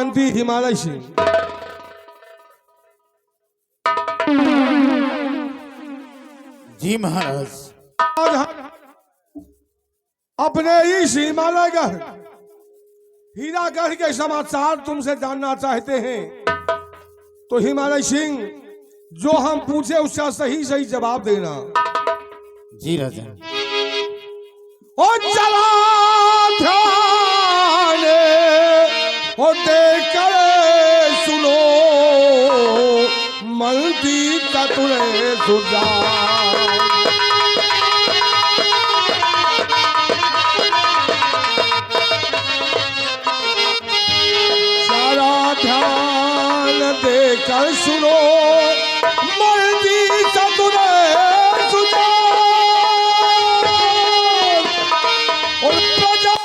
महामंत्री हिमालय सिंह। जी महाराज। आज हम अपने इस हिमालयगढ़ हीरागढ़ के समाचार तुमसे जानना चाहते हैं, तो हिमालय सिंह जो हम पूछे उसका सही सही जवाब देना। जी राजन। ओ चला ध्यान ओ देकर सुनो, मंत्री चतुरे सुजान। सारा ध्यान देकर सुनो, मंत्री चतुरे सुजान। और प्रजा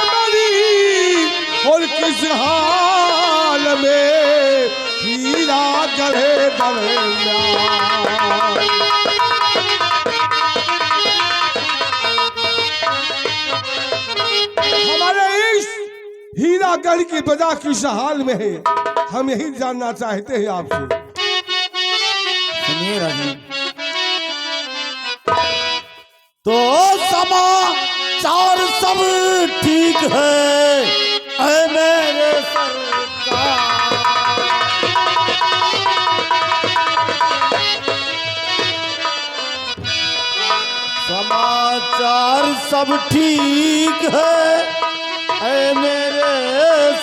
मरी और किस हाल में हीरा गढ़े दरमियान। हमारे इस हीरागढ़ की प्रजा किस हाल में है, हम यही जानना चाहते हैं आपसे। सुनिए राजन। तो समाचार सब ठीक है ऐ मेरे सरकार। समाचार सब ठीक है ऐ मेरे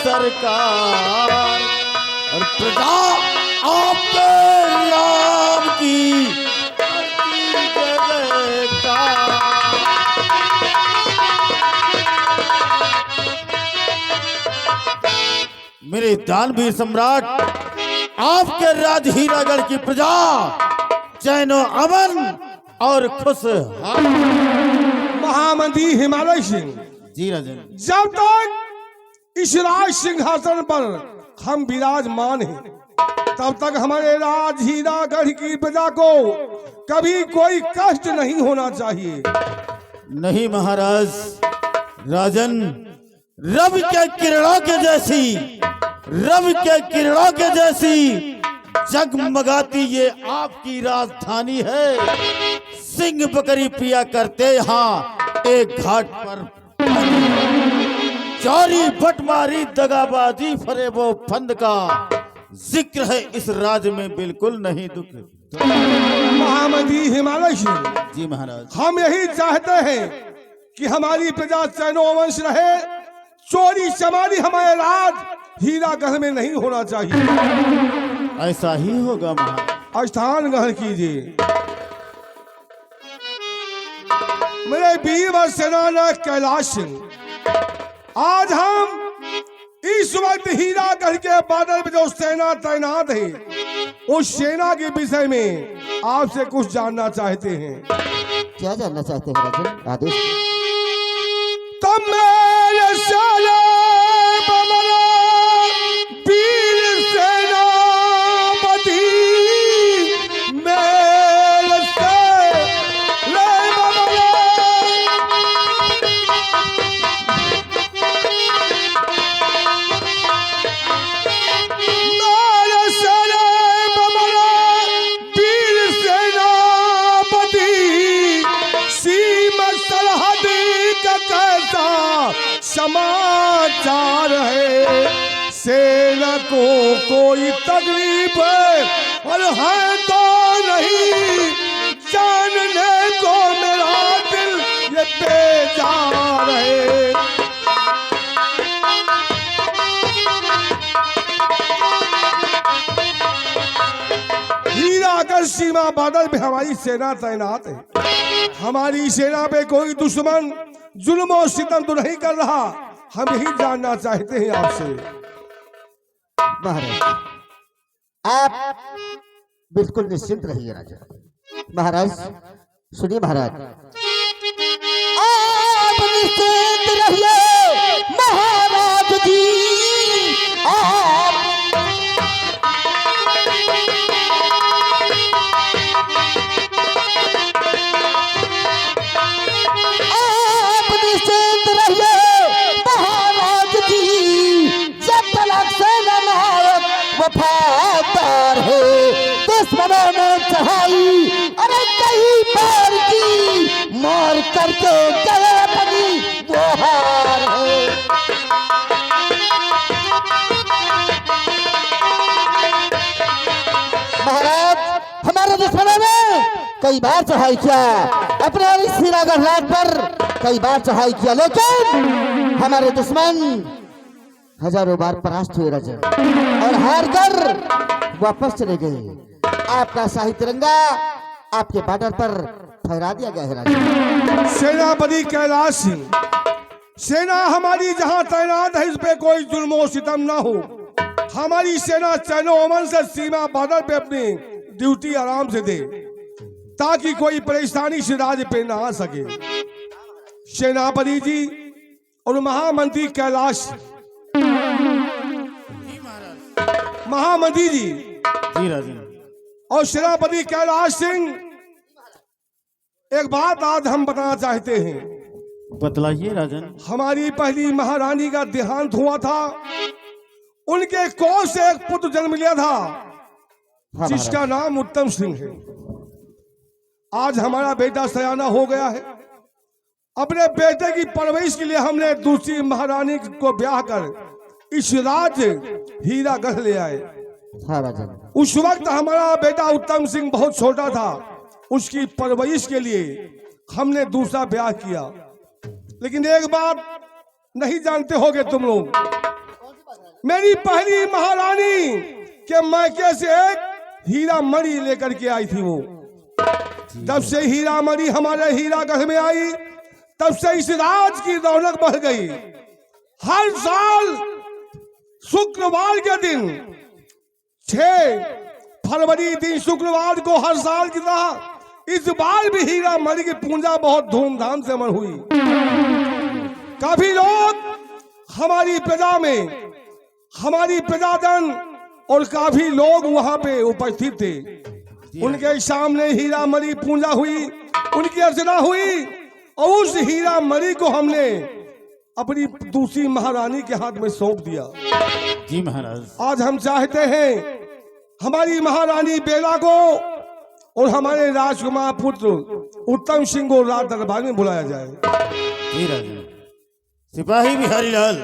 सरकार, और प्रजा आपके नाम की मेरे दानवीर सम्राट आपके राज हीरागढ़ की प्रजा चैनो अमन और खुश। महामंत्री हिमालय सिंह। जी राजन। जब तक इस राज सिंहासन पर हम विराजमान हैं, तब तक हमारे राज हीरागढ़ की प्रजा को कभी कोई कष्ट नहीं होना चाहिए। नहीं महाराज। राजन, रवि के किरणों के जैसी, रवि के किरणों के जैसी जगमगाती ये आपकी राजधानी है। सिंह बकरी पिया करते यहाँ एक घाट पर, चोरी बटमारी दगाबाजी फरेबो फंद का जिक्र है इस राज्य में बिल्कुल नहीं। दुख महामंत्री हिमालय सिंह। जी महाराज। हम यही चाहते हैं कि हमारी प्रजा चैनो वंश रहे, चोरी चमारी हमारे राज हीरागढ़ में नहीं होना चाहिए। ऐसा ही होगा महाराज। स्थान ग्रहण कीजिए। मेरे वीर सेनानायक कैलाश सिंह, आज हम इस वक्त हीरागढ़ के बादल में जो सेना तैनात है, उस सेना के विषय में आपसे कुछ जानना चाहते हैं। क्या जानना चाहते हैं राजन? आदेश। तब मेरे साले बमरा वीर सेनापति, मेरे साले बमरा वीर सेनापति, सीमा सरहद का कैसा समाचार है। सेना को कोई तकलीफ और है तो नहीं, जानने को मेरा दिल ये बेजार है। हीरागढ़ सीमा बादल में हमारी सेना तैनात है। हमारी सेना पे कोई दुश्मन जुल्म और सितम तो नहीं कर रहा, हम यही जानना चाहते हैं आपसे। महाराज, आप बिल्कुल निश्चिंत रहिए राजा। महाराज सुनिए महाराज, आप निश्चिंत रहिए महाराज जी। आप निश्चिंत रहिए महाराज जी। जब हार करके गए बनी वो हार है। महाराज हमारे दुश्मनों ने कई बार चढ़ाई किया, अपने इस हीरागढ़ राज पर कई बार चढ़ाई किया, लेकिन हमारे दुश्मन हजारों बार परास्त हुए राजा और हार कर वापस चले गए। आपका शाही तिरंगा आपके बॉर्डर पर फहरा दिया गया है राजा। सेनापति कैलाश सिंह, सेना हमारी जहां तैनात है, इस पे कोई जुल्म सितम ना हो। हमारी सेना चैनो अमन से सीमा बॉर्डर पे अपनी ड्यूटी आराम से दे, ताकि कोई परेशानी से राज्य पे ना आ सके। सेनापति जी और महामंत्री कैलाश, महामंत्री जी जी राजन। और सेनापति कैलाश सिंह, एक बात आज हम बताना चाहते हैं। बतलाइए राजन। हमारी पहली महारानी का देहांत हुआ था, उनके कोख से एक पुत्र जन्म लिया था जिसका नाम उत्तम सिंह है। आज हमारा बेटा सयाना हो गया है। अपने बेटे की परवरिश के लिए हमने दूसरी महारानी को ब्याह कर इस राज्य हीरागढ़ ले आए। हाँ राजा। उस वक्त हमारा बेटा उत्तम सिंह बहुत छोटा था, उसकी परवरिश के लिए हमने दूसरा ब्याह किया। लेकिन एक बात नहीं जानते होगे तुम लोग, मेरी पहली महारानी के मैके से एक हीरा मणि लेकर के आई थी। वो जब से हीरा मणि हमारे हीरागढ़ में आई, तब से इस राज की रौनक बढ़ गई। हर साल शुक्रवार के दिन 6 फरवरी दिन शुक्रवार को हर साल की तरह इस बार भी हीरा मणि की पूजा बहुत धूमधाम से मन हुई। काफी लोग हमारी प्रजा में, हमारी प्रजाजन और काफी लोग वहां पे उपस्थित थे। उनके सामने हीरा मणि पूजा हुई, उनकी अर्चना हुई और उस हीरा मणि को हमने अपनी दूसरी महारानी के हाथ में सौंप दिया। जी महाराज। आज हम चाहते हैं हमारी महारानी बेला को और हमारे राजकुमार पुत्र उत्तम सिंह को राज दरबार में बुलाया जाए। जी राजन। सिपाही बिहारी लाल,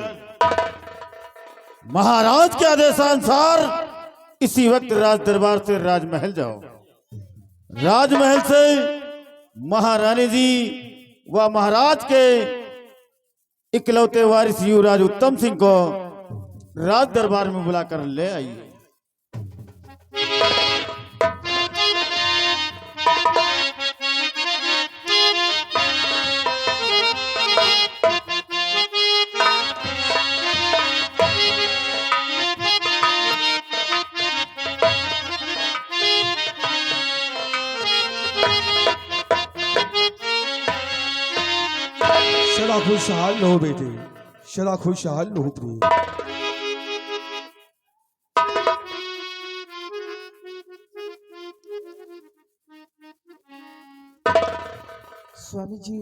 महाराज के आदेशानुसार इसी वक्त राज दरबार से राजमहल जाओ। राजमहल से महारानी जी व महाराज के इकलौते वारिस युवराज उत्तम सिंह को राज दरबार में बुलाकर ले आइए। शरा खुशहाल लो बेटे, शरा खुशहाल लो प्रिय। स्वामी जी,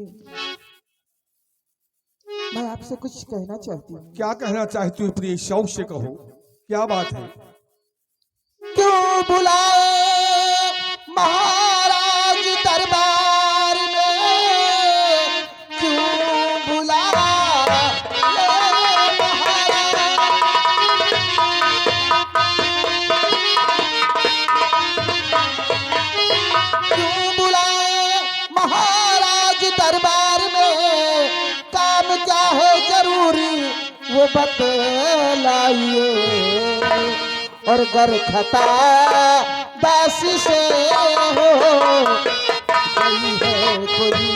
मैं आपसे कुछ कहना चाहती हूँ। क्या कहना चाहती हो प्रिय? शौक से कहो, क्या बात है? क्यों बुलाए महाराज दरबार में, क्यों बुलाए महाराज दरबार में, काम क्या है जरूरी वो बतलाइए, और गर खता बासी से हो गई है कोई,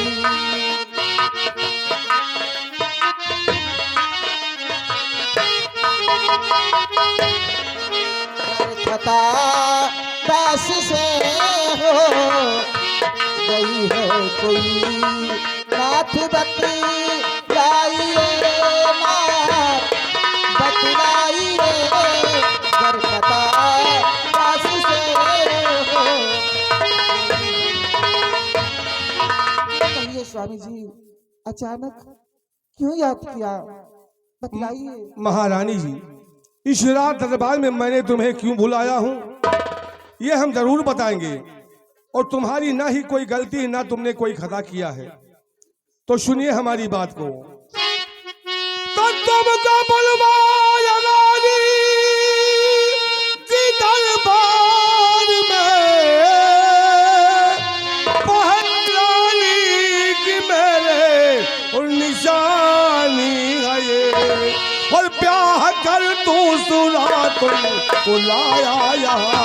गर खता बासी से हो गई है कोई, नाथ बतलाइए नाथ बतलाइए, गर खता बासी से हो। कहिए स्वामी जी, अचानक क्यों याद किया, बतलाइए। महारानी जी, इस रात दरबार में मैंने तुम्हें क्यों बुलाया हूँ ये हम जरूर बताएंगे। और तुम्हारी ना ही कोई गलती, ना तुमने कोई खता किया है। तो सुनिए हमारी बात को। तो तुमको बुलवाया रानी जी दरबार में, पहरानी की मेरे और निशानी है ये, और ब्याह कर तू सुना तुम बुलाया यहाँ।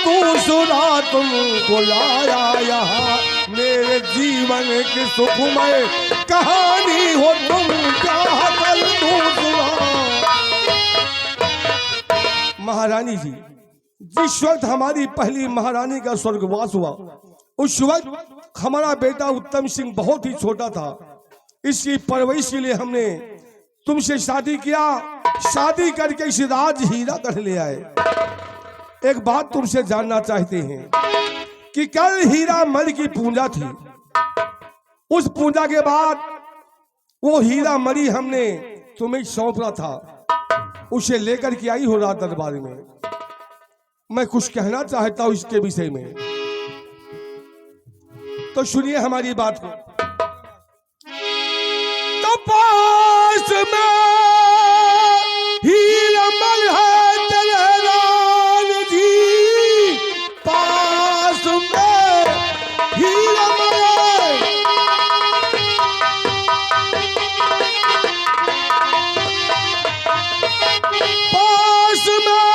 तू सुना तुम बुलाया यहाँ, मेरे जीवन की सुखमय कहानी हो तुम, क्या कर तू सुना। महारानी जी, जिस वक्त हमारी पहली महारानी का स्वर्गवास हुआ, उस वक्त हमारा बेटा उत्तम सिंह बहुत ही छोटा था। इसकी परवरिश के लिए हमने तुमसे शादी किया। शादी करके इस राज हीरा कर ले आए। एक बात तुमसे जानना चाहते हैं कि कल हीरा मणि की पूजा थी। उस पूजा के बाद वो हीरा मणि हमने तुम्हें सौंपा था, उसे लेकर के आई हो रात दरबार में। मैं कुछ कहना चाहता हूं इसके विषय में, तो सुनिए हमारी बात को। तो पास में हीरा मणि है तेरे रान जी, पास में हीरा मणि, पास में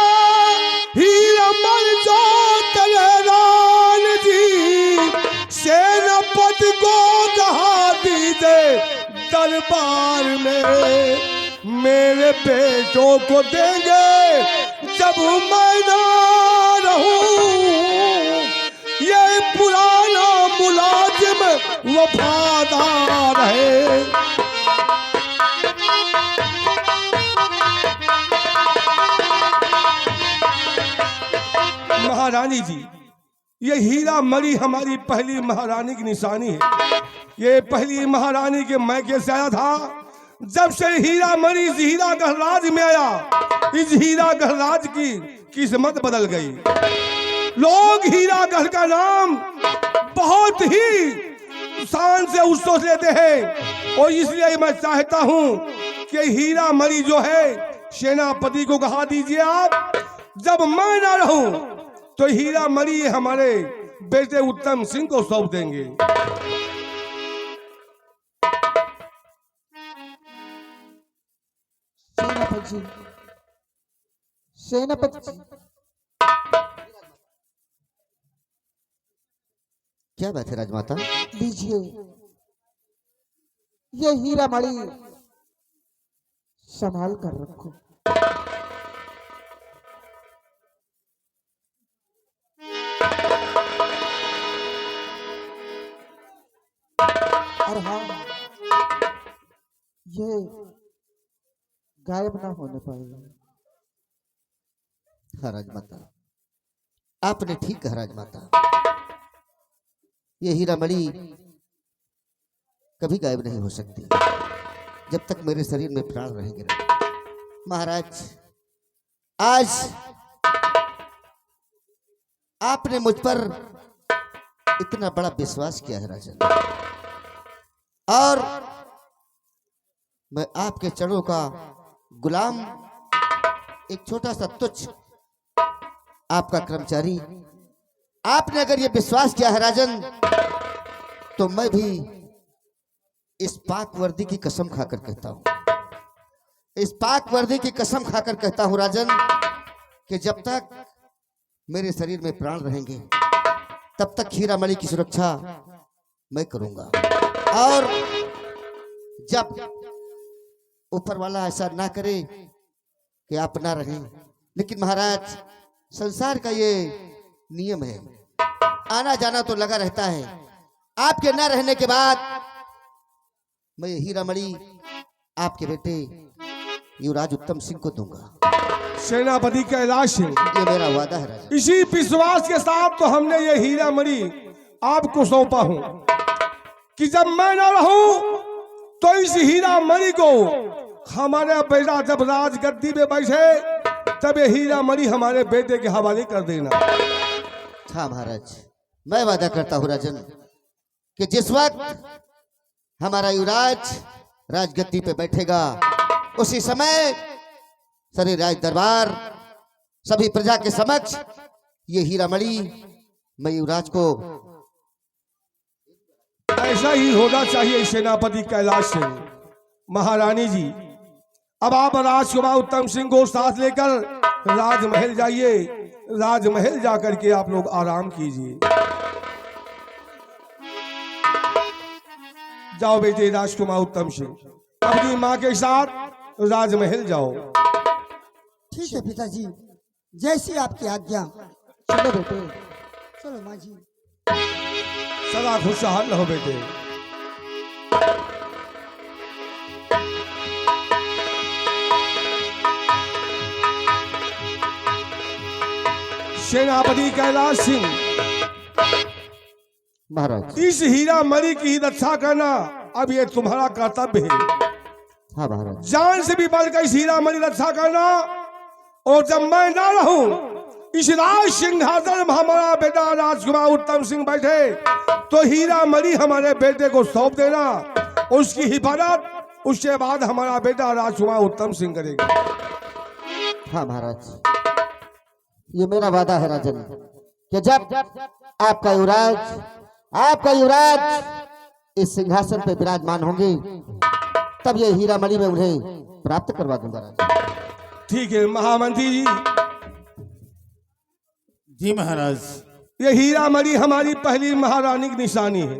हीरा मणि जो तेरे रान जी, सेनापति को कहा दीजिए दरबार में, मेरे बेटों को देंगे जब मैं ना रहूं, ये पुराना मुलाजिम वफादार है। महारानी जी, ये हीरा मणि हमारी पहली महारानी की निशानी है। ये पहली महारानी के मैके से आया था। जब से हीरा मणि इस हीरा गहराज में आया, इस हीरा गहराज की किस्मत बदल गई। लोग हीरा गढ़ का नाम बहुत ही शान से उत्सव लेते हैं, और इसलिए मैं चाहता हूं कि हीरा मणि जो है सेनापति को कहा दीजिए आप, जब मैं ना रहूं तो हीरा मणि हमारे बेटे उत्तम सिंह को सौंप देंगे। सेनापति जी, सेनापति जी, क्या बात है राजमाता? लीजिए ये हीरा मणि संभाल कर रखो। और हाँ, ये गायब ना होने पाएगा। हाँ राजमाता, आपने ठीक कहा राजमाता, ये हीरा मणि कभी गायब नहीं हो सकती जब तक मेरे शरीर में प्राण रहेंगे। महाराज, आज आपने मुझ पर इतना बड़ा विश्वास किया है राजन, और मैं आपके चरणों का गुलाम, एक छोटा सा तुच्छ आपका कर्मचारी। आपने अगर ये विश्वास किया है राजन, तो मैं भी इस पाक वर्दी की कसम खाकर कहता हूं, इस पाक वर्दी की कसम खाकर कहता हूं राजन, कि जब तक मेरे शरीर में प्राण रहेंगे तब तक हीरा मणि की सुरक्षा मैं करूंगा। और जब ऊपर वाला ऐसा ना करे कि आप ना रहें, लेकिन महाराज संसार का ये नियम है, आना जाना तो लगा रहता है। आपके ना रहने के बाद मैं ये हीरा मणि आपके बेटे युवराज उत्तम सिंह को दूंगा। सेनापति कैलाश सिंह, ये मेरा वादा है राजा। इसी विश्वास के साथ तो हमने ये हीरा मणि आपको सौंपा हूं कि जब मैं ना रहूं तो इस हीरा मणि को हमारे बेटा जब राजगद्दी पे बैठे तब ये हीरा मणि हमारे बेटे के हवाले कर देना। हाँ महाराज, मैं वादा करता हूँ राजन कि जिस वक्त हमारा युवराज राजगद्दी पे बैठेगा उसी समय सारे राज दरबार सभी प्रजा के समक्ष ये हीरा मणि मैं युवराज को ऐसा ही होना चाहिए सेनापति कैलाश सिंह। महारानी जी, अब आप राजकुमार उत्तम सिंह को साथ लेकर राजमहल जाइए। राजमहल जाकर के आप लोग आराम कीजिए। जाओ बेटे राजकुमार उत्तम सिंह, अपनी माँ के साथ राजमहल जाओ। ठीक है पिताजी, जैसी आपकी आज्ञा। चलो बेटे। चलो माँ जी। सदा खुशहाल रहो बेटे। सेनापति कैलाश सिंह, महाराज। इस हीरा मणि की रक्षा करना अब ये तुम्हारा कर्तव्य है। हाँ महाराज। जान से भी बढ़कर इस हीरा मणि रक्षा करना। और जब मैं ना रहूं इस राज सिंहासन में हमारा बेटा राजकुमार उत्तम सिंह बैठे तो हीरा मणि हमारे बेटे को सौंप देना। उसकी हिफाजत उसके बाद हमारा बेटा राजकुमार उत्तम सिंह करेगा। हाँ महाराज, ये मेरा वादा है राजन कि जब आपका युवराज इस सिंहासन पे विराजमान होंगे तब ये हीरा मणि में उन्हें प्राप्त करवा दूंगा राजन। ठीक है महामंत्री जी। जी महाराज। ये हीरा मणि हमारी पहली महारानी की निशानी है।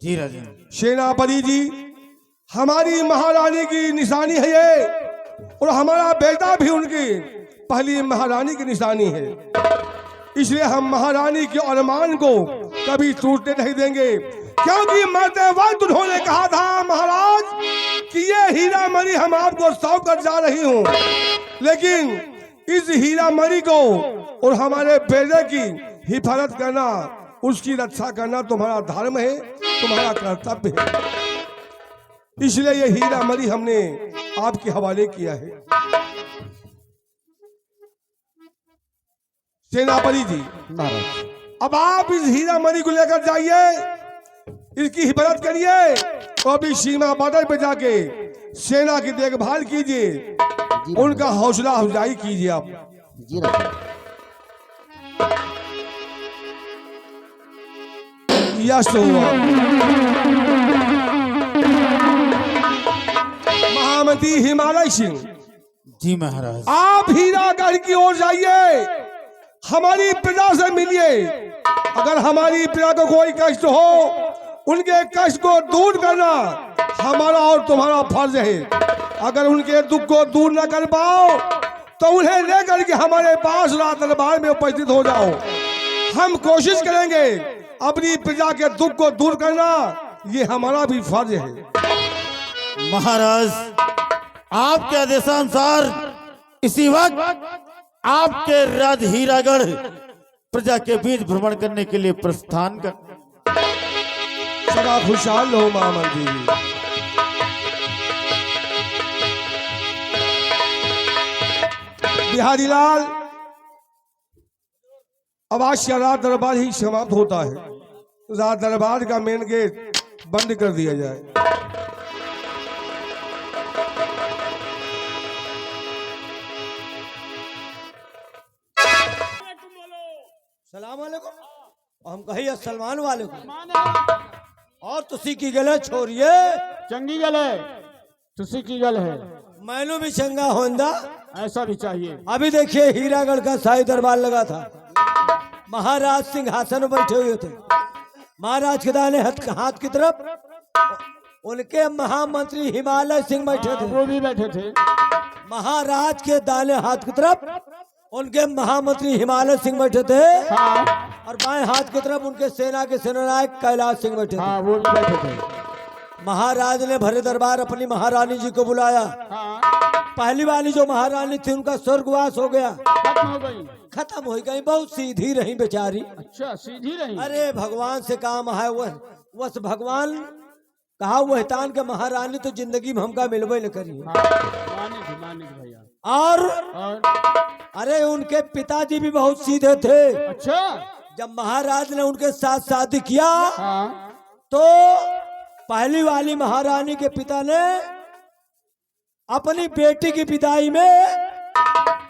जी राजन। सेनापति जी, हमारी महारानी की निशानी है ये, और हमारा बेटा भी उनकी पहली महारानी की निशानी है। इसलिए हम महारानी के अरमान को कभी टूटने नहीं देंगे, क्योंकि मरते वक्त उन्होंने कहा था महाराज कि ये हीरा मणि हम आपको सौंप कर जा रही हूं, लेकिन इस हीरा मणि को और हमारे बेटे की हिफाजत करना, उसकी रक्षा करना तुम्हारा धर्म है, तुम्हारा कर्तव्य है। इसलिए ये हीरा मणि हमने आपके हवाले किया है। सेनापति जी, महाराज। अब आप इस हीरा मणि को लेकर जाइए, इसकी हिफाजत करिए और अभी सीमा बॉर्डर पे जाके सेना की देखभाल कीजिए, जी उनका हौसला अफजाई कीजिए आप। जी राजन। यश हुआ। महामंत्री हिमालय सिंह, जी महाराज। आप हीरागढ़ की ओर जाइए, हमारी प्रजा से मिलिए। अगर हमारी प्रजा को कोई कष्ट हो, उनके कष्ट को दूर करना हमारा और तुम्हारा फर्ज है। अगर उनके दुख को दूर न कर पाओ तो उन्हें लेकर के हमारे पास राज दरबार में उपस्थित हो जाओ। हम कोशिश करेंगे अपनी प्रजा के दुख को दूर करना, ये हमारा भी फर्ज है। महाराज, आपके आदेशानुसार इसी वक्त आपके राज हीरागढ़ प्रजा के बीच भ्रमण करने के लिए प्रस्थान कर। सदा खुशहाल रहो महामंत्री जी। बिहारी लाल, अब आज का रात दरबार ही समाप्त होता है। रात दरबार का मेन गेट बंद कर दिया जाए। सलाम वालेकुम। हम कहिए सलमान वालेकुम। और तुसी की गले छोड़िए, चंगी गल है, तुसी की गल है, मैनू भी चंगा होंदा। ऐसा भी चाहिए। अभी देखिए हीरागढ़ का शाही दरबार लगा था, महाराज सिंहासन पर बैठे हुए थे। महाराज के दाहिने हाथ की तरफ उनके महामंत्री हिमालय सिंह बैठे थे। वो भी बैठे थे। महाराज के दाहिने हाथ की तरफ उनके महामंत्री हिमालय सिंह बैठे थे, हाँ और बाएं हाथ की तरफ उनके सेना के सेनानायक कैलाश सिंह बैठे थे। हाँ, वो भी बैठे थे। महाराज ने भरे दरबार अपनी महारानी जी को बुलाया। हाँ, पहली वाली जो महारानी थी उनका स्वर्गवास हो गया, खत्म हो गई। खत्म हो गई, बहुत सीधी रही बेचारी। अच्छा, सीधी रही। अरे भगवान से काम है, वह भगवान कहा वहतान के महारानी तो जिंदगी में हमका मिलवे न करी। हाँ, माने थी भैया। और और अरे उनके पिताजी भी बहुत सीधे थे। अच्छा। जब महाराज ने उनके साथ शादी किया हाँ। तो पहली वाली महारानी के पिता ने अपनी बेटी की विदाई में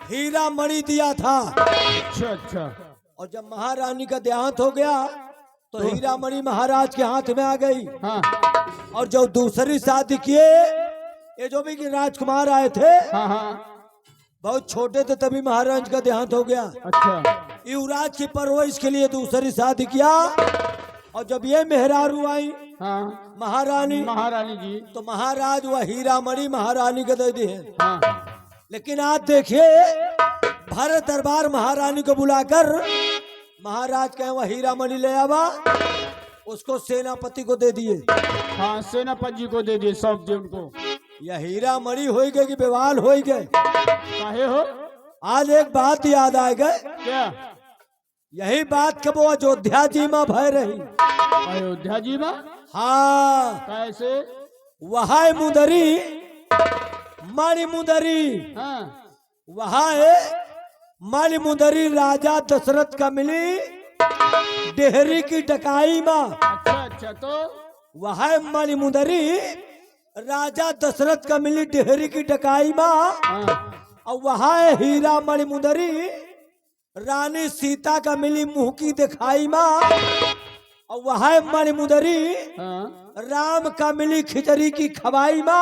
हीरा मणि दिया था। अच्छा अच्छा। और जब महारानी का देहांत हो गया तो हीरा मणि महाराज के हाथ में आ गई। हाँ और जो दूसरी शादी किए, ये जो भी राजकुमार आए थे हाँ हाँ। बहुत छोटे थे तभी महाराज का देहांत हो गया। अच्छा। युवराज की परवरिश के लिए दूसरी शादी किया। और जब ये मेहरारू आई हाँ महारानी, महारानी जी। तो महाराज वह हीरा मणि महारानी को दे दिए। हाँ लेकिन आज देखिए भारत दरबार महारानी को बुलाकर महाराज कहे वह हीरा मणि ले आवा, उसको सेनापति को दे दिए। हाँ, सेनापति जी को दे दिए, सौंप दिए उनको। यह हीरा मणि हो गए कि बेवाल हो गए। काहे हो? आज एक बात याद आ गए। क्या? यही बात कब वो अयोध्या जी में भय रही। अयोध्या जी में? हाँ, कैसे? वहां मुदरी मणि मुदरी, हाँ वहां है मणि मुदरी राजा दशरथ का मिली डेहरी की डकाई में। अच्छा अच्छा। तो वहां मणि मुदरी राजा दशरथ का मिली डेहरी की डकाई में। हाँ और वहां है हीरा मणि मुदरी रानी सीता का मिली मुंह की दिखाई में। और वहां मणि मुदरी हाँ। राम का मिली खिचड़ी की खवाई में।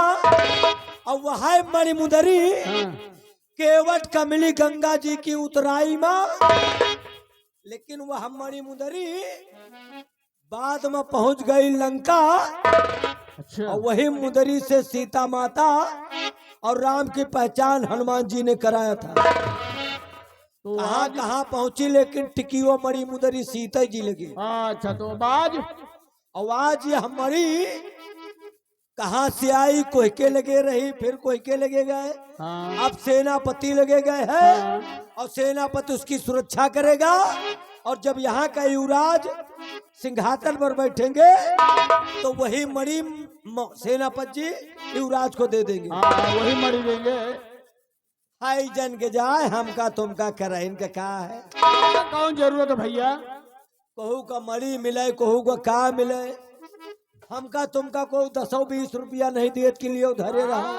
और वहां मणि मुदरी हाँ। केवट का मिली गंगा जी की उतराई में। लेकिन वह मणि मुदरी बाद में पहुंच गई लंका। अच्छा। और वही मुदरी से सीता माता और राम की पहचान हनुमान जी ने कराया था। तो कहाँ आज कहाँ पहुंची, लेकिन टिकी वो मणि मुदरी सीता जी लगी। अच्छा। तो बाज आवाज यह मणि कहाँ से आई, कोई के लगे रही, फिर कोई के लगे गए। हाँ अब सेनापति लगे गए हैं और सेनापति उसकी सुरक्षा करेगा। और जब यहाँ का युवराज सिंहासन पर बैठेंगे तो वही मणि सेनापति जी युवराज को दे देंगे। हाँ, वही मरी देंगे। हाई जन के जाए हमका तुमका करे, इनका का है। कौन जरूरत है भैया? कहू का मणि मिले, कहू का का मिले, हमका तुमका को 10-20 रुपया नहीं दिए के लिए उधरे रहा।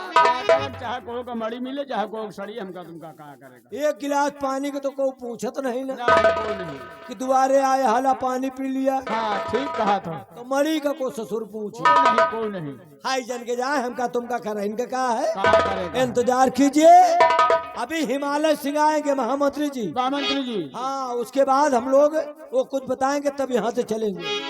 चाहे को का मड़ी मिले, चाहे को सड़ी, हमका तुमका कहा करेगा। एक गिलास पानी के तो कोई पूछत नहीं ना कोई नहीं। कि दुआरे आए हाला पानी पी लिया। हाँ ठीक कहा था। तो मणि का को ससुर पूछे। कोई नहीं, कोई नहीं। हाई जन के जाए हमका तुमका करे, इनका का है। कहा करेगा। इंतजार कीजिए, अभी हिमालय सिंह आएंगे महामंत्री जी। मंत्री जी। हाँ, उसके बाद हम लोग वो कुछ बताएंगे तब यहाँ से चलेंगे।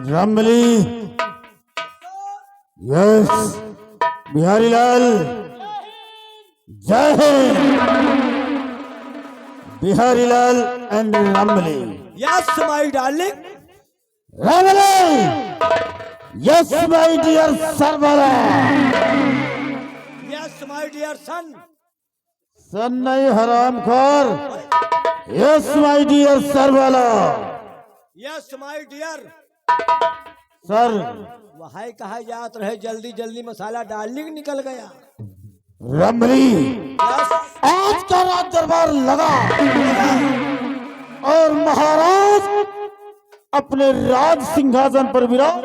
रमली, यस, बिहारी लाल जय हिंद। Bihari Lal and Ramli. Yes my darling. Ramli yes my dear Sarwara. Yes my dear son. Son नहीं हरामखोर। Yes my dear Sarwara. Yes my dear sir वहां कहा जात रहे जल्दी जल्दी मसाला डार्लिंग निकल गया। रमली यस आज का रात दरबार लगा और महाराज अपने राज सिंहासन पर विराज।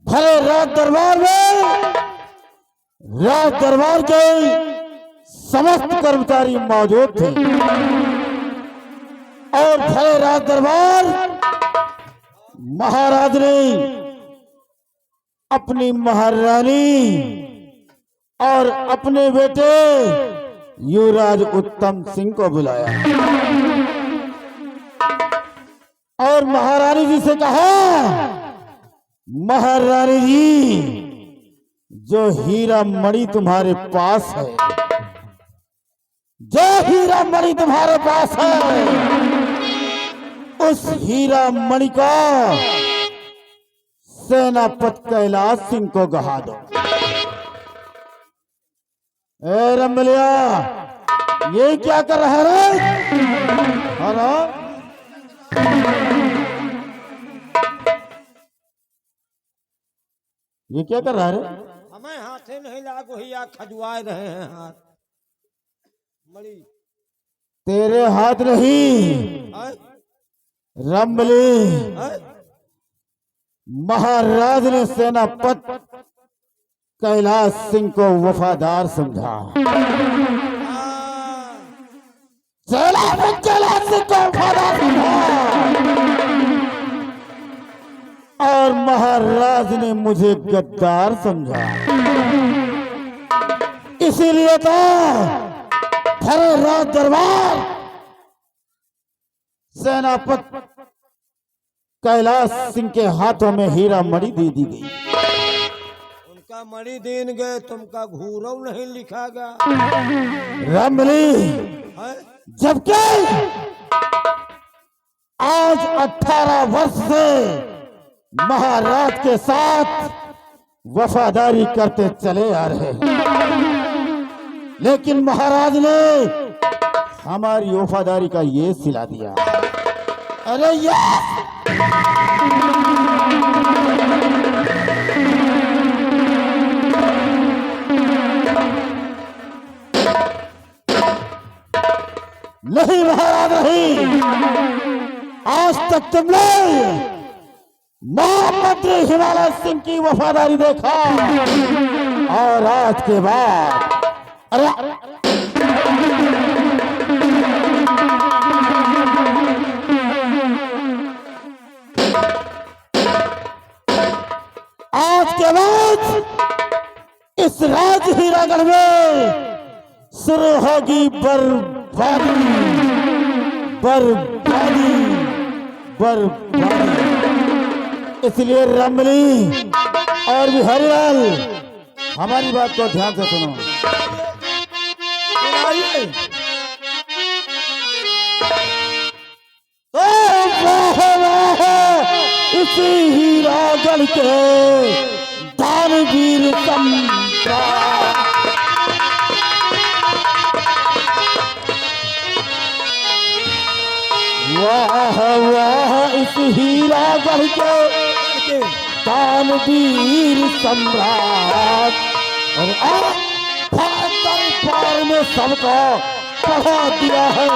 भले राज दरबार में राज दरबार के समस्त कर्मचारी मौजूद थे और भले राज दरबार महाराज ने अपनी महारानी और अपने बेटे युवराज उत्तम सिंह को बुलाया और महारानी जी से कहा, महारानी जी जो हीरा मणि तुम्हारे पास है, जो हीरा मणि तुम्हारे पास है, उस हीरा मणि को सेनापति कैलाश सिंह को गहा दो। ए रमलिया ये क्या कर रहा है? हेलो ये क्या कर रहा है? हमें हाथे नहीं लागू ही या खजुआए रहे हैं हाथ मणि। तेरे हाथ नहीं हैं? रमली हैं? महाराज ने सेनापति कैलाश सिंह को वफादार समझा। कैलाश सिंह को वफादार समझा और महाराज ने मुझे गद्दार समझा। इसीलिए तो भरे राज दरबार सेनापति कैलाश सिंह के हाथों में हीरा मणि दे दी गई। उनका मणि दीन गए तुमका घूरव नहीं लिखा गया। रमली हैं? जबकि आज 18 वर्ष से महाराज के साथ वफादारी करते चले आ रहे हैं, लेकिन महाराज ने हमारी वफादारी का ये सिला दिया। अरे यार नहीं महाराज नहीं, आज तक तुमने महामंत्री हिमालय सिंह की वफादारी देखा और आज के बाद अरे आज के बाद इस राज हीरागढ़ में शुरू होगी बर्बादी बर्बादी बर्बादी। इसलिए रमली और बिहारी लाल हमारी बात को ध्यान से सुनो। इसी हीरागढ़ के दानवीर सम्राट वाह वाह इस हीरागढ़ के दानवीर सम्राट और दरबार में सबको पढ़ा दिया है,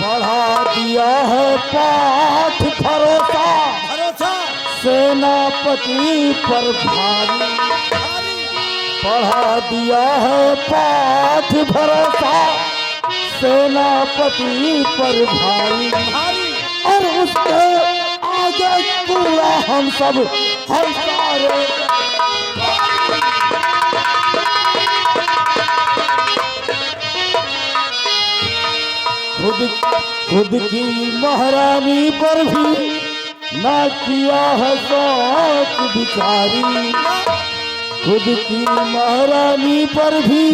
पढ़ा दिया है पाठ भरोसा भरोसा सेनापति पर भारी, पढ़ा दिया है पाठ भरोसा सेनापति पर भारी, और उसके आगे पूरा हम सब हम सारे खुद की महारानी पर भी ना किया है शौक बिचारी, खुद की महारानी पर भी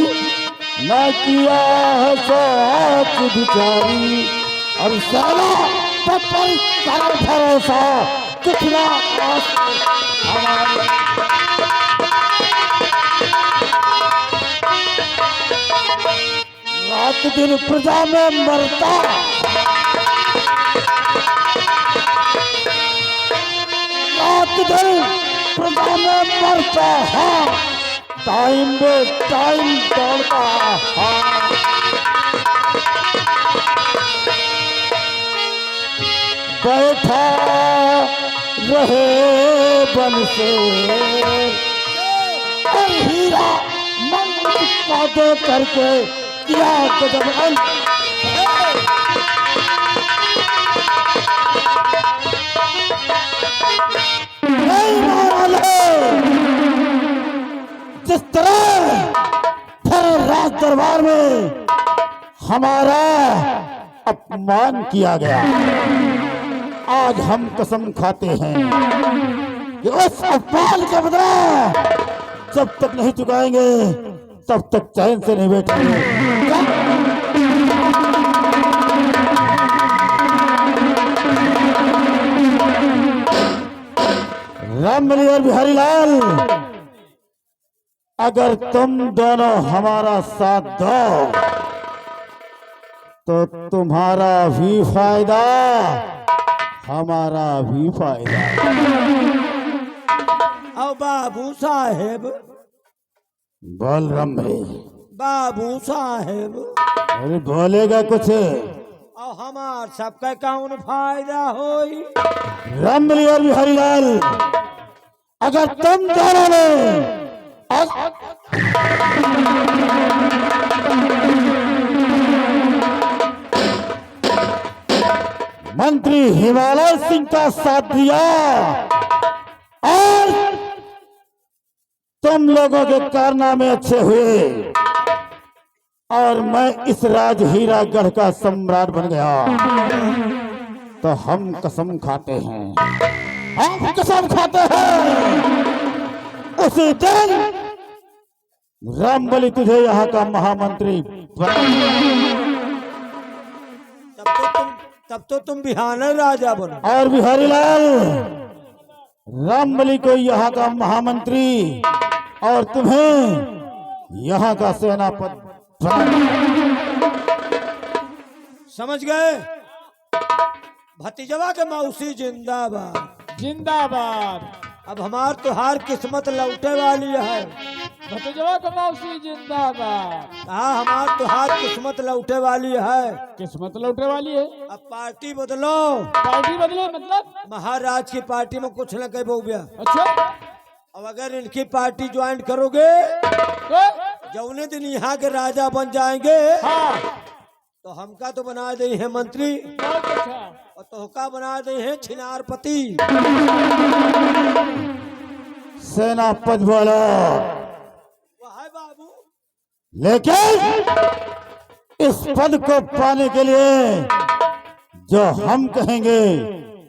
ना किया है शौक बिचारी। और साला पर कर भरोसा कितना हमारे रात दिन प्रजा में मरता, रात दिन प्रजा में मरता है, टाइम में टाइम दौड़ता है। बैठा रहे बन से और हीरा मन पौधे करके किया गजब नहीं मारा जिस तरह फिर राज दरबार में हमारा अपमान किया गया। आज हम कसम खाते हैं कि उस अपमान के बदला जब तक नहीं चुकाएंगे तब तक चैन से नहीं बैठेंगे। रामबली और बिहारी लाल, अगर तुम दोनों हमारा साथ दो तो तुम्हारा भी फायदा हमारा भी फायदा। अब बाबू साहेब, बोल रामबली। बाबू साहेब, अरे बोलेगा कुछ? और हमार सबका कौन फायदा होई? रामबली और बिहारी लाल, अगर तुम दोनों ने मंत्री हिमालय सिंह का साथ दिया और तुम लोगों के कारनामे अच्छे हुए और मैं इस राज हीरागढ़ का सम्राट बन गया, तो हम कसम खाते हैं, हम कसम खाते हैं उसी दिन रामबली तुझे यहाँ का महामंत्री तब तो तुम बिहार राजा बनो। और बिहारी लाल, रामबली को यहाँ का महामंत्री और तुम्हें यहाँ का सेनापति। समझ गए? भतीजवा के मौसी जिंदाबाद जिंदाबाद। अब हमार तुहार किस्मत लौटे वाली है। भतीजवा का मौसी जिंदाबाद। कहा हमार तुहार किस्मत लौटे वाली है। किस्मत लौटने वाली है। अब पार्टी बदलो। पार्टी बदले मतलब? महाराज की पार्टी में कुछ न कह गया। अच्छा, अब अगर इनकी पार्टी ज्वाइन करोगे तो जौने दिन यहाँ के राजा बन जाएंगे, हाँ, तो हमका तो बना दे है मंत्री बहुत अच्छा। और तोहका बना दे है छिनारपति। सेनापति बोलो। वाह बाबू, लेकिन इस पद को पाने के लिए जो हम कहेंगे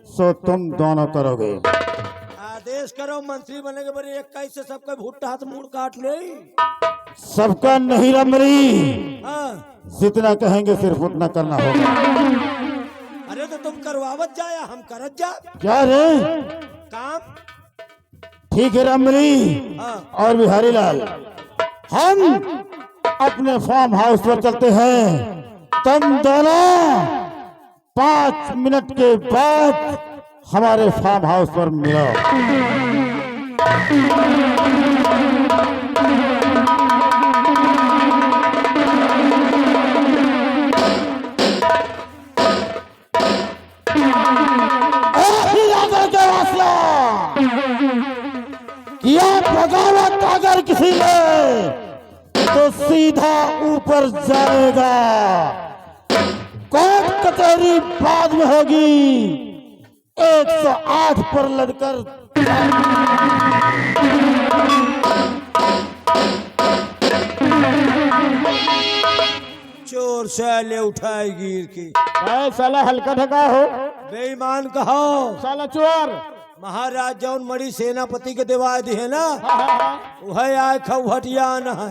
सो तुम दोनों करोगे। आदेश करो, मंत्री बनेगे बड़े 21 से सबका भुट्टा हाथ मुड़ काट ले। सबका नहीं रामबली, हाँ, जितना कहेंगे सिर्फ उतना करना होगा। अरे तो तुम करवावत जाया, हम करत जा क्या रे? काम। ठीक है रामबली हाँ, और बिहारी लाल, हम अपने फार्म हाउस पर चलते हैं। तुम दोनों 5 मिनट के बाद हमारे फार्म हाउस पर मिलो। किया बगावत अगर किसी ने तो सीधा ऊपर जाएगा। कोर्ट कचहरी बाद में होगी। 108 पर लड़कर जोर से ले उठाए गिर की। अरे साला हल्का ढका हो, बेईमान कहो। साला चोर। महाराज जौन मड़ी सेनापति के देवा दी है ना, हाँ, वह आए खौहटिया न है,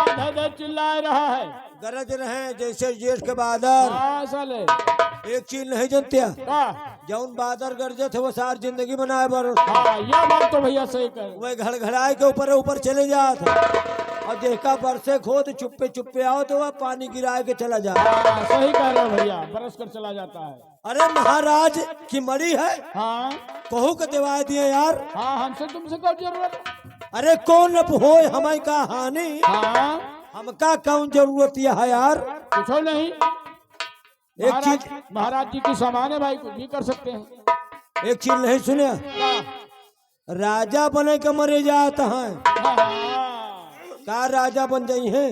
धे धे चिल्ला रहा है। गरज रहे जैसे जेठ के बादल। हाँ साले। एक चीज नहीं जानते, हाँ, जौन बादल गरजे थे वो सार जिंदगी बनाए बर हाँ, यह बात तो भैया सही कर। वह घड़घड़ाए के ऊपर ऊपर चले जात, और देखा बरसे खो तो चुप्पे चुप्पे आओ तो वह पानी गिराए के चला जा। हाँ, सही कह रहे हो भैया, बरस कर चला जाता है। अरे महाराज की मड़ी है, हाँ कहू के दिवा दिए यार। हाँ, हमसे तुमसे क्या जरूरत। अरे कौन अब हो हमें का हानि, हाँ, हमका कौन जरूरत यह है यार। कुछ नहीं। एक चीज महाराज जी की सामान है भाई, कुछ भी कर सकते हैं। एक चीज नहीं सुने, राजा बने के मरे जाता है, का राजा बन जाई है।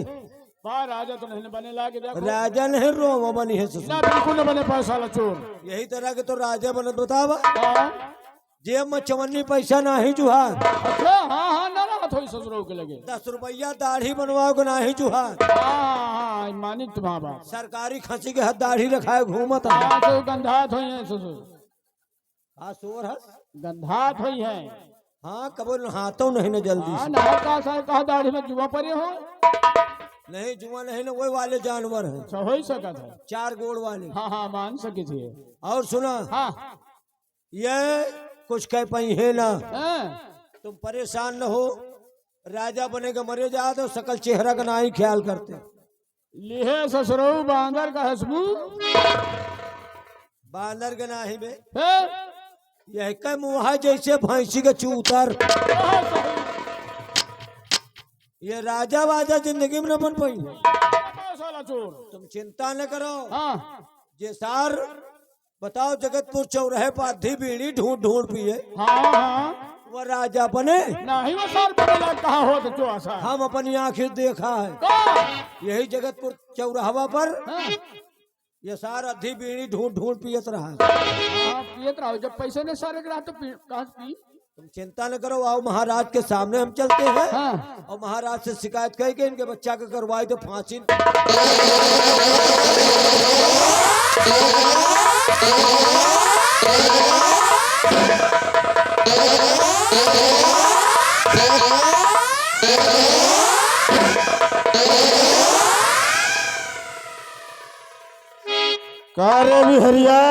वाह, राजा तो नहीं बने लागे देखो। राजा नहीं रोवा बनी है ससुर। ना बिल्कुल न बने पाए साला चोर। यही तरह के तो राजा बनत बतावा, हाँ, जेब में चवन्नी पैसा नाही जुहार, अच्छा, हाँ हाँ, ना ना थोड़ी ससुरों के लगे। 10 रुपया दाढ़ी बनवाओ के नाही जुहार, हाँ, मानी तुम्हारा बात। सरकारी खसी के हाथ दाढ़ी रखाए घूमत है। हाँ, तो गंधात हुई है ससुर, हाँ सोर है, गंधात हुई है। हाँ कबो नहातो नहीं न जल्दी हाँ, से। नहा का साल कहा दाढ़ी में जुआ पड़े हो। नहीं जुआ नहीं न, वही वाले जानवर हैं, अच्छा, हो ही सकत है। 4 गोड़ वाले। हाँ हाँ, मान सके थे। और सुना, हाँ, ये कुछ कह पाई है ना, हाँ, तुम परेशान न हो, राजा बने के मरे जा तो सकल चेहरा का ना ही ख्याल करते। लिहे ससुरो बांदर का हसबू। बांदर के नाही बे, फिर यह के मुहा जैसे भैंसी के चूतर। ये राजा वाजा जिंदगी में न बन पाई। साला चोर। तुम चिंता न करो, हाँ, जे सार बताओ जगतपुर चौराहे पर आधी बीड़ी ढूंढ ढूंढ पिए, हाँ हाँ, वो राजा बने। नहीं वो साल बने लग कहा हो तो चो आसा। हम अपनी आंखें देखा है, हाँ, यही जगतपुर चौराहा पर हाँ, ये सार आधी बीड़ी ढूंढ ढूंढ पियत रहा। हाँ, पियत रहो, जब पैसे ने सारे रहा तो कहाँ से पी। तुम चिंता न करो, आओ महाराज के सामने हम चलते हैं, हाँ, और महाराज से शिकायत करके इनके बच्चा को करवाई तो फांसी। कार्य बिहरिया,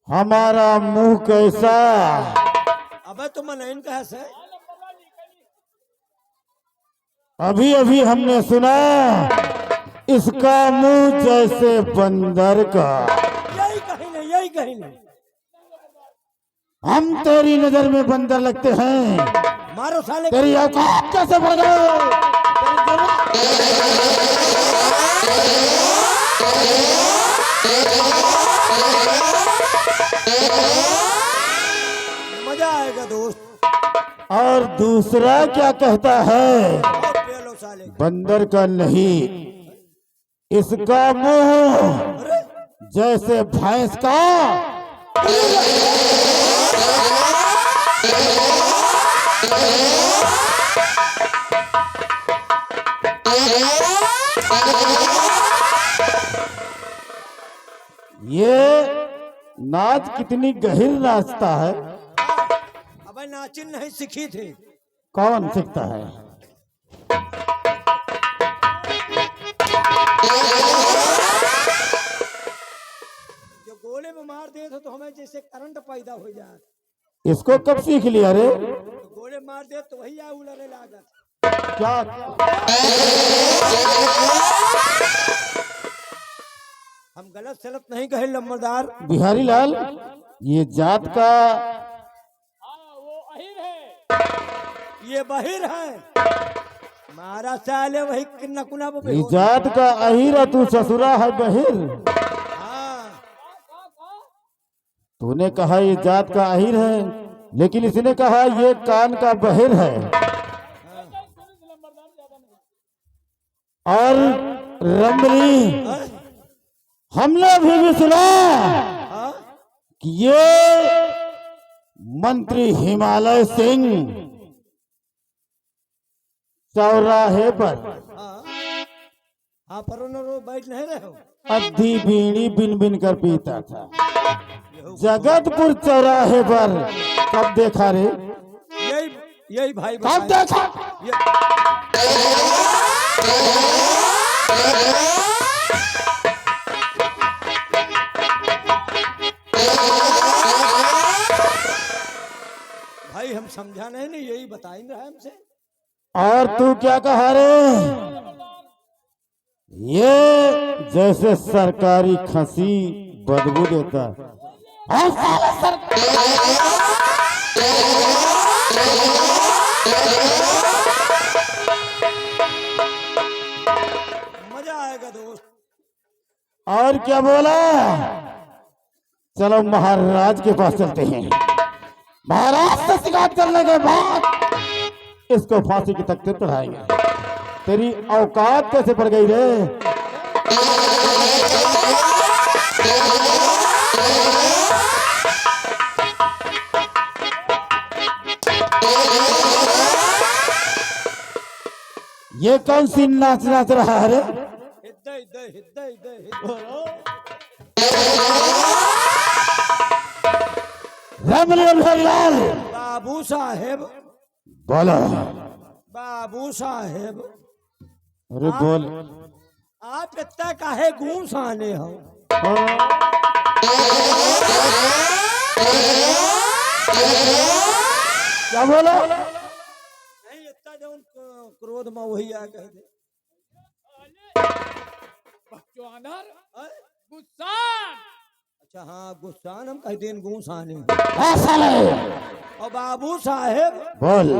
हमारा मुंह कैसा? अबे तुम नहीं कह से, अभी अभी हमने सुना इसका मुंह जैसे बंदर का। यही कहीं नहीं, यही कहीं नहीं। हम तेरी नजर में बंदर लगते हैं? मारो साले। तेरी औकात कैसे बढ़ गई? मजा आएगा दोस्त। और दूसरा क्या कहता है? और पे लो साले। बंदर का नहीं, इसका मुंह जैसे भैंस का। ये नाच कितनी गहीर नाचता है। अबे नाचिन नहीं सीखी थी। कौन सीखता है? जो गोले में मार दे तो हमें जैसे करंट पैदा हो जाए। इसको कब सीख लिया रे? तो गोले मार दे तो वही आ उलरे लागत। क्या? हम गलत सलत नहीं कहे लम्बरदार। बिहारी लाल, ये जात का वो अहिर है। ये बहिर है। महाराज साले वही किन्ना कुना पे ये जात का अहीर, तू ससुरा है बहिर। हाँ, तूने कहा ये जात का अहीर है, लेकिन इसने कहा ये कान का बहिर है। और रमली, हमने भी सुना हाँ? कि ये मंत्री हिमालय सिंह चौराहे पर हाँ। हाँ पर रो बैठ नहीं रहे हो। अद्धी बीड़ी बिन बिन कर पीता था। जगतपुर चौराहे पर कब देखा रे? यही यही भाई कब बताए। देखा? ये- भाई हम समझा नहीं यही बताएंगे हमसे। और तू क्या कहा रे? ये जैसे सरकारी खसी बदबू देता है। मजा आएगा दोस्त। और क्या बोला? चलो महाराज के पास चलते हैं। महाराज से शिकायत करने के बाद इसको फांसी की तख्ते पर चढ़ाएंगे। तेरी औकात कैसे पड़ गई रे? ये कौन सी नाच नाच रहा है रे? हिद्दे हिद्दे हिद्दे हिद्दे हिद्दे। रामलाल बाबू साहेब, बोलो। बाबू साहेब, अरे बोल। आप इतना काहे घूस आने हो? क्या बोला? नहीं इतना जो क्रोध में वही आ कह दे। हैं? अच्छा हाँ गुस्सान हम कह दिन घूस आने हो। और बाबू साहेब बोल।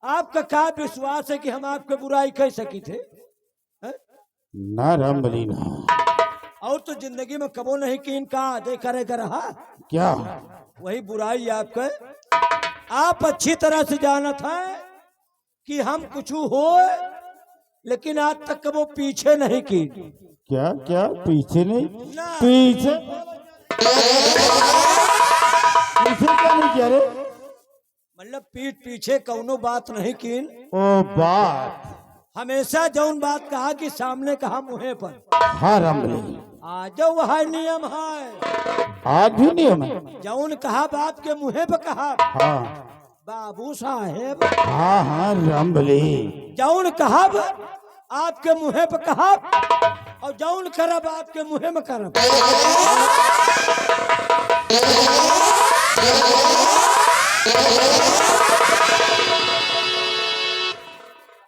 आपका क्या विश्वास है कि हम आपके बुराई कह सकी थे? हैं? ना रामबली ना। और तो जिंदगी में कबो नहीं कि इनका दे करेगा रहा। क्या? वही बुराई आपके। आप अच्छी तरह से जानत है कि हम कुछ हो, लेकिन आज तक कबो पीछे नहीं की। क्या क्या? पीछे नहीं? ना। पीछे पीछे क्या नहीं किया रे? मतलब पीठ पीछे कौनो बात नहीं की। ओ बात। हमेशा जौन बात कहा कि सामने कहा मुहे पर। हाँ रामबली, आज वह नियम है। आज भी नियम है। जौन कहा बाप के मुहे पर कहा। हाँ बाबू साहेब हाँ हाँ रामबली। जौन कहा आपके मुहे पर कहा, और जौन करब आपके मुहे में करब।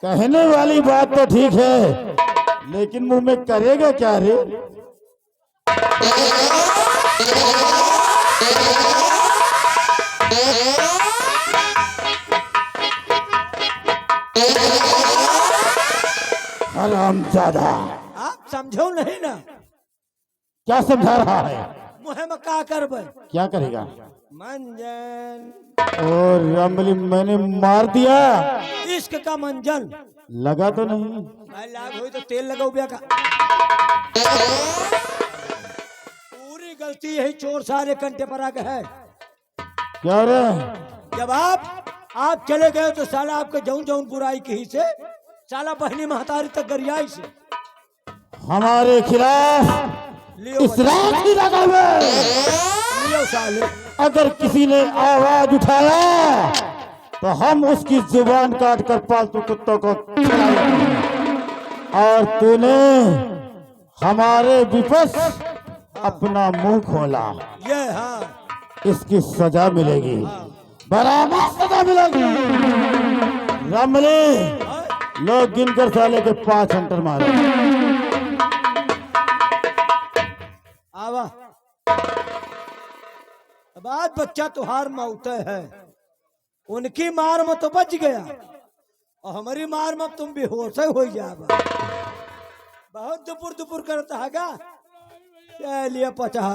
कहने वाली बात तो ठीक है, लेकिन मुंह में करेगा क्या रे? हरामजादा। आप समझो नहीं ना। क्या समझा रहा है? मुहे में का करब? क्या करेगा? मंजन। और रामबली मैंने मार दिया। इश्क का मंजन। लगा तो नहीं? भाई लाग हुई तो तेल लगाओ ब्या का। पूरी गलती यही चोर सारे कंटे पर आ गए है। क्या रे? जब आप चले गए तो साला आपके जौन जौन बुराई की से साला बहनी महतारी तक गरियाई से हमारे खिलाफ लियो इस रात ही लगा हुए। लियो साले। अगर किसी ने आवाज उठाया तो हम उसकी जुबान काट कर पालतू कुत्तों को खिलाएंगे। और तूने हमारे विपक्ष अपना मुंह खोला, ये हाँ इसकी सजा मिलेगी, बराबर सजा मिलेगी। रामबली लोग गिनकर साले के 5 हंटर मारे। आवा बाद बच्चा तुहार मौते है। उनकी मार में तो बच गया, और हमारी मार में तुम बेहोश हो जाएगा। बहुत दुपुर दुपुर करता है गा। चलिए पचा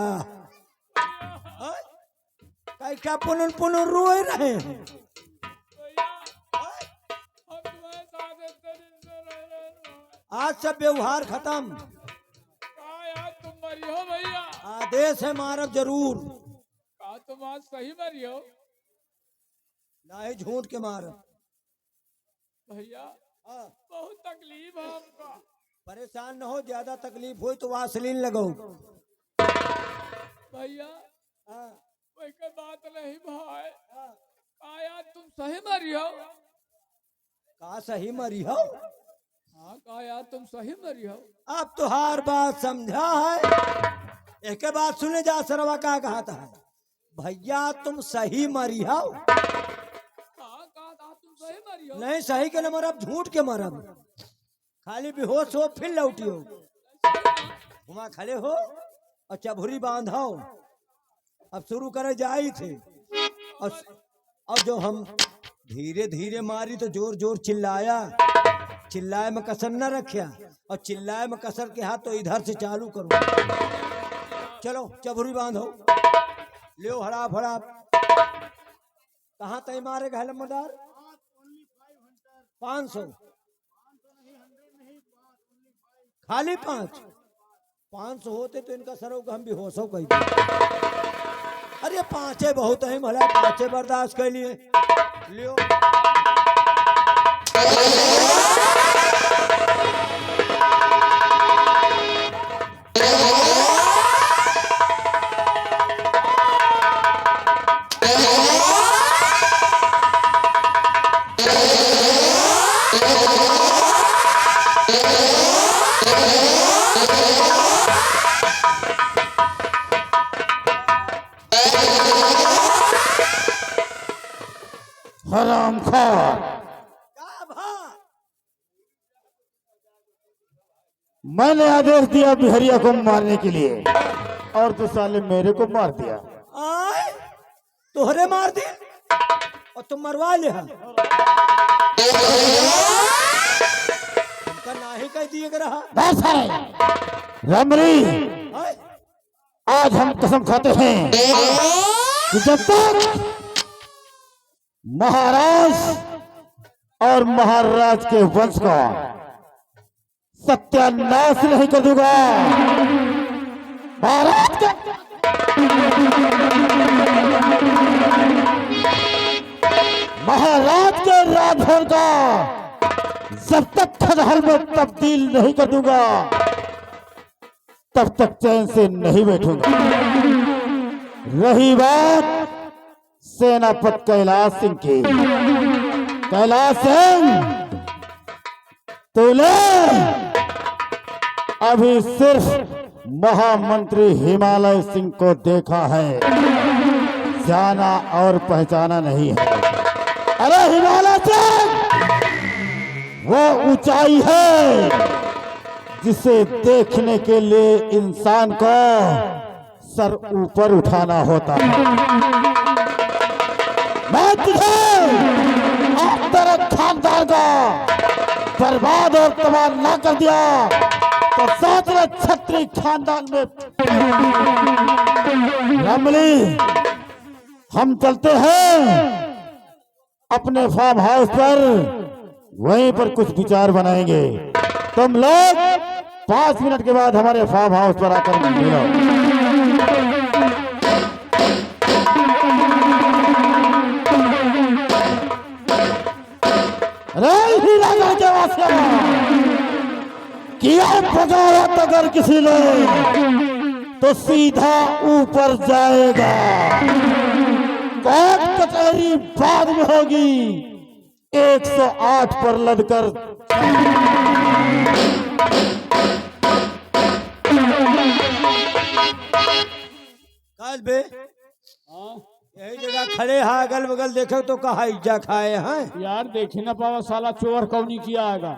क्या पुनः पुनः रोए रहे हैं। आज सब व्यवहार खत्म। तुम मरी हो भैया? आदेश है मारब जरूर, का तुम आज सही मरी हो ना ही झूठ के मारब। भैया? हाँ। बहुत तकलीफ है हमको। परेशान न हो, ज्यादा तकलीफ हो तो वासलीन लगाओ। भैया हाँ, कोई के बात नहीं भाई। आया तुम सही मरी हो। का सही मरी हो? हाँ कहा तुम सही मरी हो। अब तो हर बात समझा है। एक बात सुने जा सरवा का कहा था, भैया तुम सही मरी हो। हाँ कहा था तुम सही मरी हो। नहीं सही के न मरब, झूठ के मरब। खाली बेहोश हो फिर लौटियो, वहां खड़े हो और चबूरी बांधो। अब शुरू करे जाई थे और जो हम धीरे धीरे मारी तो जोर जोर चिल्लाया। चिल्लाए में कसर न रखिया, और चिल्लाए में कसर के हाथ तो इधर से चालू करो। चलो चबूरी बांधो, लियो हड़ाप हड़ाप। कहाँ तय मारे घायल मदार? 500 खाली 500 होते तो इनका सरो हम भी होशो कही दे। अरे 5 बहुत है, भला 5 बर्दाश्त कर लिए। लियो हरामखोर, मैंने आदेश दिया बिहरिया को मारने के लिए और तो साले मेरे को मार दिया। आए तोहरे मार दे और तुम मरवा ले। तुमका नाही कह दिए के रहा। बस है रमरी, आए, आज हम कसम खाते हैं कि जब तक महाराज और महाराज के वंश का सत्यानाश नहीं कर दूंगा। महाराज के महाराज के राजभवन का जब तक खदहल में तब्दील नहीं कर दूंगा तब तक चैन से नहीं बैठूंगा। रही बात सेनापति कैलाश सिंह की, कैलाश सिंह तूने अभी सिर्फ महामंत्री हिमालय सिंह को देखा है, जाना और पहचाना नहीं है। अरे हिमालय सिंह वो ऊंचाई है जिसे देखने के लिए इंसान को सर ऊपर उठाना होता है। मैं तुझे और तेरे खानदान का बर्बाद और तबाह ना कर दिया तो सोच रहे छत्री खानदान में। रमली, हम चलते हैं अपने फार्म हाउस पर, वहीं पर कुछ विचार बनाएंगे। तुम लोग 5 मिनट के बाद हमारे फार्म हाउस पर आकर मिलो। किया बगावत अगर किसी ने तो सीधा ऊपर जाएगा, कोर्ट कचहरी बाद में होगी। 108 पर लदकर काल बे यही जगह खड़े हैं, अगल बगल देखे तो कहा इज्जा खाए हैं। यार देखे ना पावा साला चोर कौनी किया आएगा।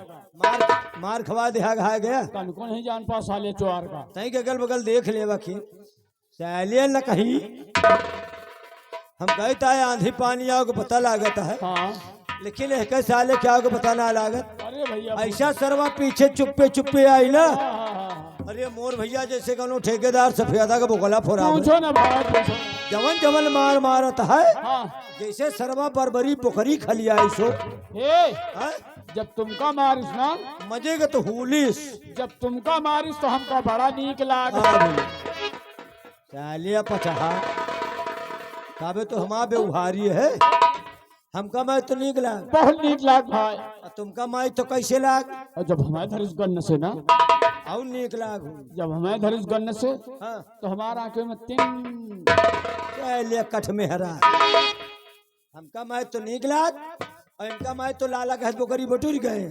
मार खवा दे खा गया। कल को नहीं जान पा साले चोर का। तई के अगल बगल देख ले बाकी साले न कहीं हम गए ताए आंधी पानी आओ को पता लागत है। हाँ लेकिन एक साले क्या को पता ना लागत। अरे भैया ऐसा सरवा पीछे चुप्पे चुप्पे आई ना। हाँ। अरे मोर भैया जैसे कनो ठेकेदार सफेदा का बोकला फोरा पूछो ना भाई पूछो। जवन जवन मार मारत है हाँ जैसे सरवा बरबरी पोखरी खलिया ऐसो। हे जब तुमका मारिस ना मजे के तो हुलिस। जब तुमका मारिस तो हमका बड़ा नीक लाग। चालिया पचहा काबे तो हमा बे उहारी है, हमका मैं तो नीक लाग। बहुत नीक लाग भाई। तुमका माई तो कैसे लाग और जब हमारे धरिस गन्न से ना, और नीक लाग जब हमारे धरिस गन्न से हाँ तो हमारा आंखें में तीन ले कठ में हरा हमका माई तो नीक लाग और इनका माई तो लाला कह बोकरी बटुर गए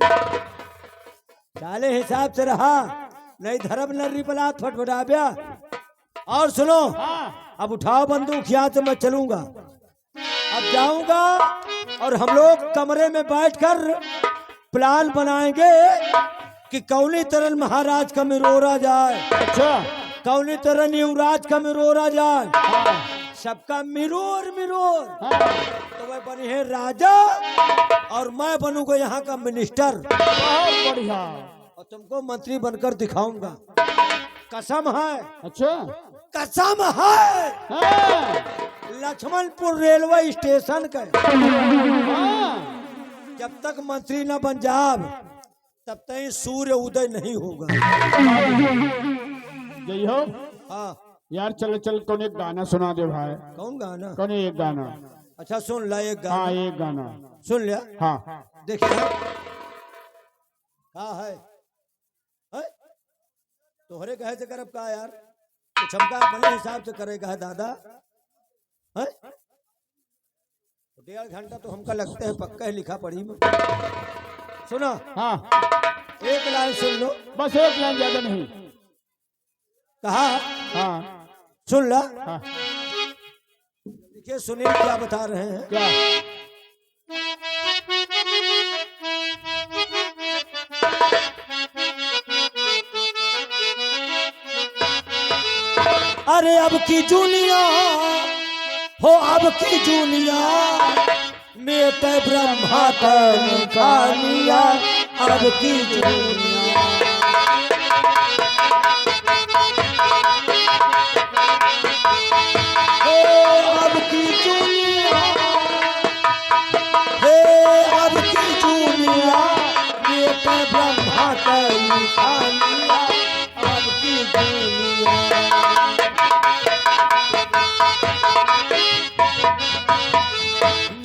साले हिसाब से रहा नहीं धर्म नर्री पलात फटफटा ब्या। और सुनो अब उठाओ बंदूक यहाँ से मैं चलूंगा अब जाऊंगा और हम लोग कमरे में बैठकर प्लान बनाएंगे कि कौनी तरह महाराज का मिरोरा जाए, अच्छा कौनी तरह युवराज का मिरोरा जाए, सबका मिरोर मिरोर। तो वह बनी है राजा और मैं बनूंगा यहाँ का मिनिस्टर बहुत बढ़िया। और तुमको मंत्री बनकर दिखाऊंगा। कसम है, अच्छा कसम है हाँ, लक्ष्मणपुर रेलवे स्टेशन का हाँ, जब तक मंत्री न बन जाब तब तक सूर्य उदय नहीं होगा। यही हो हाँ यार। चलो चल कौन एक गाना सुना दे भाई। कौन गाना? कौन एक गाना? अच्छा सुन ला एक हाँ गाना। एक गाना सुन लिया? हाँ। देखिए हाँ है तोहरे कहे से करब का यार, कुछ हमका अपने हिसाब से करेगा है दादा है? 1.5 घंटा तो हमका लगता है पक्का है लिखा पढ़ी में। सुना हाँ एक लाइन सुन लो, बस एक लाइन, ज्यादा नहीं। कहा हाँ सुन ला। हाँ देखिए सुनील क्या बता रहे हैं। क्या? अरे अब की दुनिया हो, अब की दुनिया में तो ब्रह्मा का लिया। अब की दुनिया हो, अब की दुनिया हे, अब की दुनिया में तो ब्रह्मा का लिया। अब की दुनिया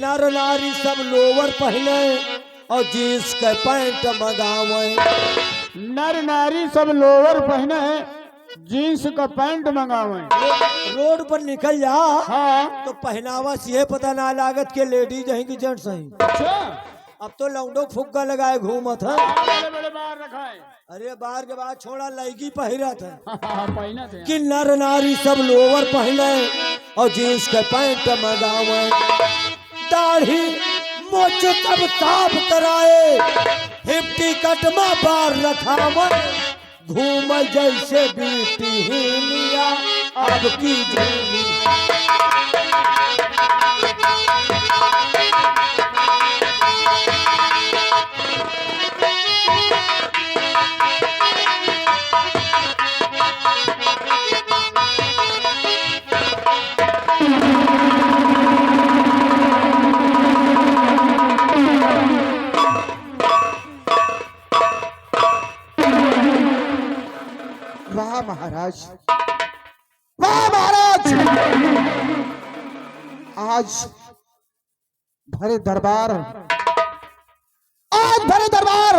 नर नारी सब लोवर पहने और जींस के पैंट मंगावे। नर नारी सब लोअर पहने जीन्स का पैंट मंगावे। रोड पर निकल जा हाँ तो पहनावा से पता ना लागत के लेडीज हैं कि जेंट्स हैं। अच्छा अब तो लौंडो फुग्गा लगाए घूमत है। बड़े बड़े बाहर रखा है। अरे बार के बाद छोड़ा लड़की पहिरत है पहना थे कि नर नारी सब लोवर पहने और जींस के पैंट मंगावे। दाढ़ी मोच तब साफ कराए, हिप्टी कटमा बार रखावे। घूम जैसे बीटी हिलिया अब की दुनिया। वाह महाराज, वाह महाराज। आज भरे दरबार, आज भरे दरबार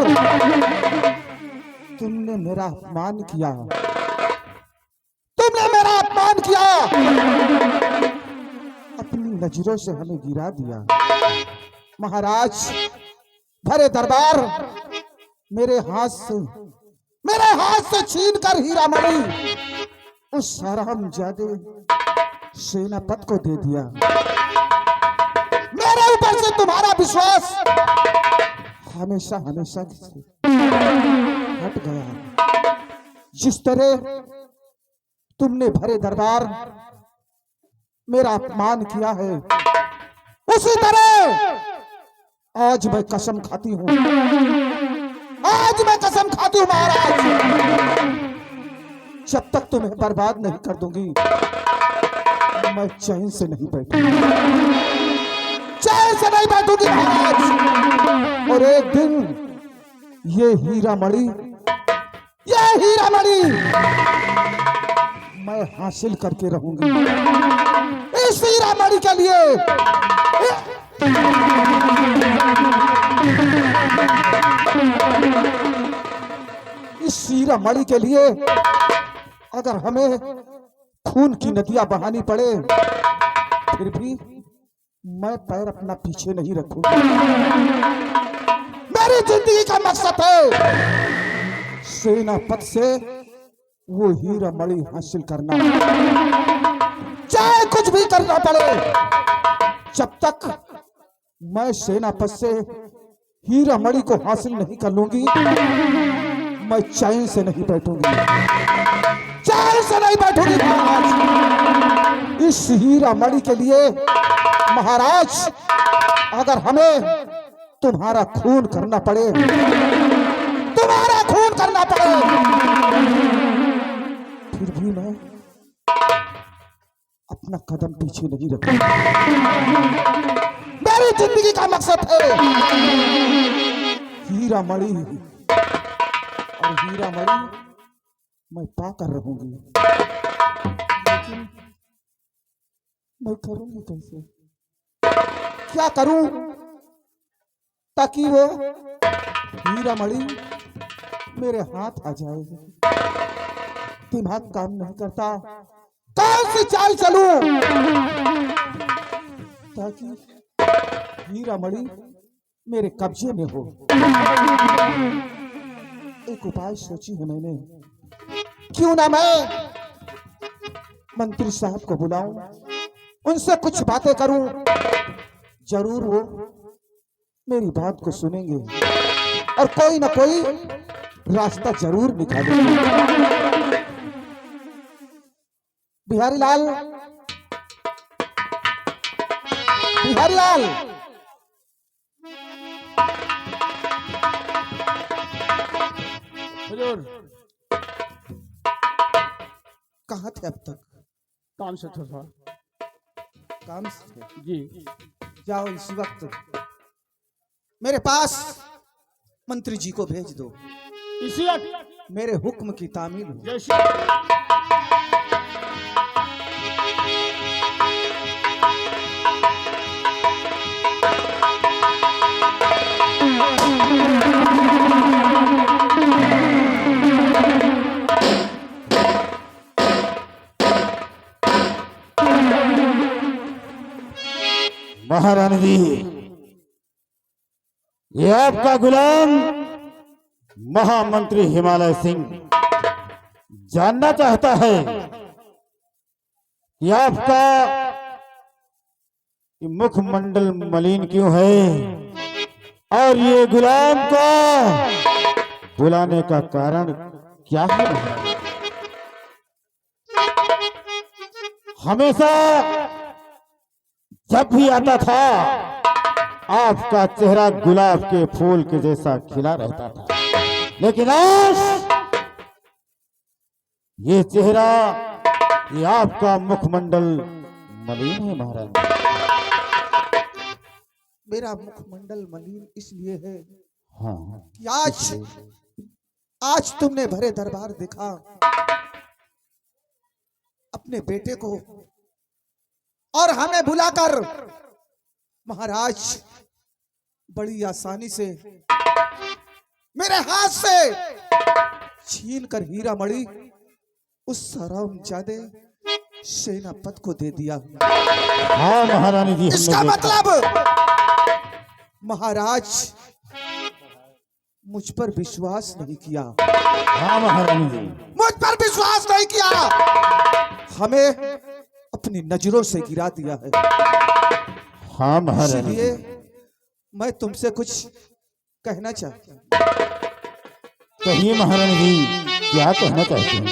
तुमने मेरा अपमान किया, तुमने मेरा अपमान किया, अपनी नजरों से हमें गिरा दिया। महाराज भरे दरबार मेरे हाथ से छीन कर हीरा मणि उस हरामजादे सेनापति को दे दिया। मेरे ऊपर से तुम्हारा विश्वास हमेशा हमेशा से हट गया। जिस तरह तुमने भरे दरबार मेरा अपमान किया है, उसी तरह आज मैं कसम खाती हूँ, आज मैं कसम खाती हूँ महाराज, जब तक तुम्हें बर्बाद नहीं कर दूंगी मैं चैन से नहीं बैठूंगी, चैन से नहीं बैठूंगी महाराज। और एक दिन ये हीरा मणि मैं हासिल करके रहूंगी। इस हीरा मणि के लिए इस हीरा मणि के लिए अगर हमें खून की नदियां बहानी पड़े, फिर भी मैं पैर अपना पीछे नहीं रखूंगा। मेरी जिंदगी का मकसद है सेनापति से वो हीरा मणि हासिल करना, चाहे कुछ भी करना पड़े। जब तक मैं सेनापति से हीरा मणि को हासिल नहीं कर लूंगी, मैं चैन से नहीं बैठूंगी, चैन से नहीं बैठूंगी। महाराज, इस हीरा मणि के लिए महाराज अगर हमें तुम्हारा खून करना पड़े, तुम्हारा खून करना पड़े, फिर भी मैं अपना कदम पीछे नहीं रखूंगा। मेरी जिंदगी का मकसद है हीरा मणि, और हीरा मणि मैं पाकर रहूंगी। लेकिन मैं करूंगी कैसे, क्या करूं ताकि वो हीरा मणि मेरे हाथ आ जाए? दिमाग काम नहीं करता, कौन सी चाल चलूं ताकि हीरा मणि मेरे कब्जे में हो? एक उपाय सोची है मैंने, क्यों ना मैं मंत्री साहब को बुलाऊं, उनसे कुछ बातें करूं, जरूर वो मेरी बात को सुनेंगे और कोई ना कोई रास्ता जरूर निकालेंगे। बिहारी लाल, बिहारी लाल, हुजूर कहाँ थे अब तक? काम से था काम से? जी। जाओ इसी वक्त मेरे पास मंत्री जी को भेज दो, इसी मेरे हुक्म की तामील हो। जैसे महारानी जी, ये आपका गुलाम महामंत्री हिमालय सिंह जानना चाहता है कि आपका ये मुखमंडल मलिन क्यों है और ये गुलाम का बुलाने का कारण क्या है? हमेशा जब भी आता था आपका चेहरा गुलाब के फूल के जैसा खिला रहता था, लेकिन आज ये चेहरा, ये आपका मुखमंडल मलिन है महाराज। मेरा मुखमंडल मलिन इसलिए है हाँ, कि आज तुमने भरे दरबार देखा, अपने बेटे को और हमें बुलाकर महाराज बड़ी आसानी से मेरे हाथ से छीन कर हीरा मणि उस हरामजादे सेनापति को दे दिया। हाँ महारानी जी, इसका मतलब महाराज मुझ पर विश्वास नहीं किया। हाँ महारानी जी, मुझ पर विश्वास नहीं किया, हमें अपनी नजरों से गिरा दिया है। हाँ महारानी, इसलिए मैं तुमसे कुछ कहना चाहता हूं। कहिए महारानी जी, क्या कहना चाहते हैं?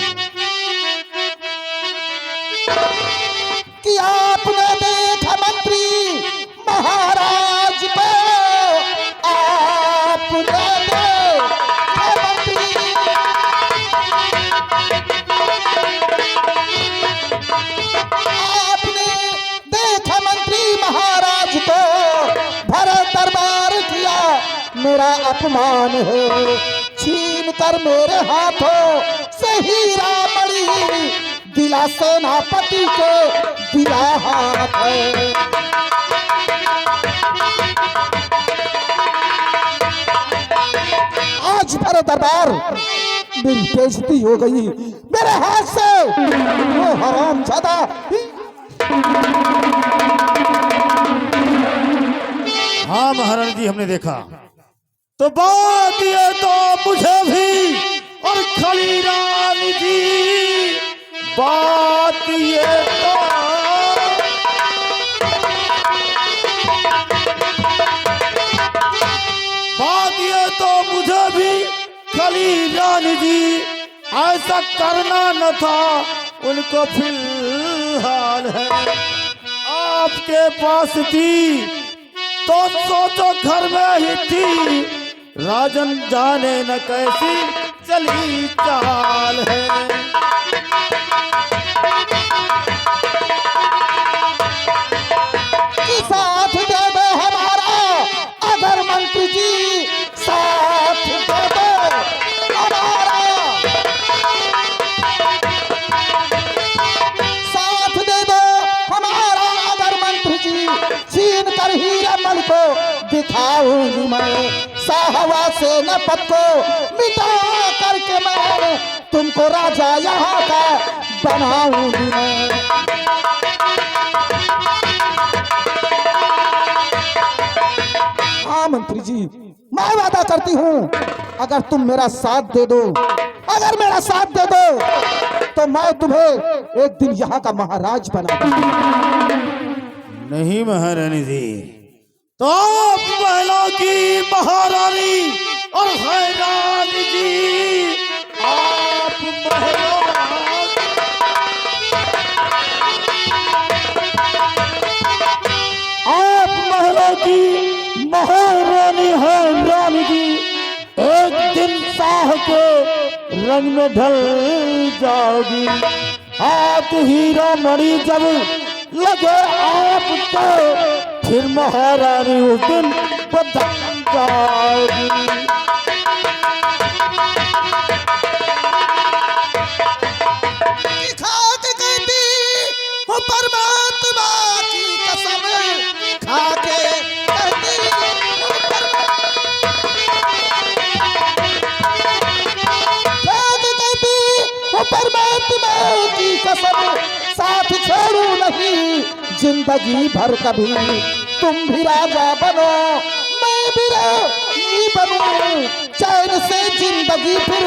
कि आपने देखा मंत्री महाराज को, आपने देखा मंत्री, आपने देखा मंत्री महाराज को, भरा दरबार किया, मेरा अपमान है, छीन कर मेरे हाथों से हीरा मणि दिला सेनापति के दिला हाथ है। आज भरे दरबार मेरी बेइज्जती हो गई मेरे हाथ से। वो हराम ज्यादा। हाँ महारानी जी, हमने देखा। तो बात ये तो मुझे भी और खली रानी जी, बात ये तो मुझे भी खली रानी जी, ऐसा करना न था उनको फिलहाल है। आपके पास थी तो सोचो घर में ही थी, राजन जाने न कैसी चली चाल है। साथ दे दो हमारा अगर मंत्री जी, साथ दे दो हमारा, साथ दे दो हमारा अगर मंत्री जी, छीन कर हीरामल को दिखाऊंगी मैं, साहवा से नपत को मिटा करके मैं तुमको राजा यहाँ का बनाऊंगी मैं। हाँ मंत्री जी, मैं वादा करती हूँ अगर तुम मेरा साथ दे दो, अगर मेरा साथ दे दो तो मैं तुम्हें एक दिन यहाँ का महाराज बना दूंगा। नहीं महारानी जी, तो आप महिला की महारानी और हैरानी जी, आप महिला की महारानी है रानी जी, एक दिन शाह के रंग में ढल जाओगी। हाथ हीरा मणि जब लगे आपको, फिर महारानी उस दिन बदल जाओगी। खाक कहती हो परमात्मा की कसम, खाके कहती हो परमात्मा की कसम, साथ छोड़ू नहीं जिंदगी भर कभी, तुम भी राजा बनो मैं भी रानी बनूं, चैन से जिंदगी फिर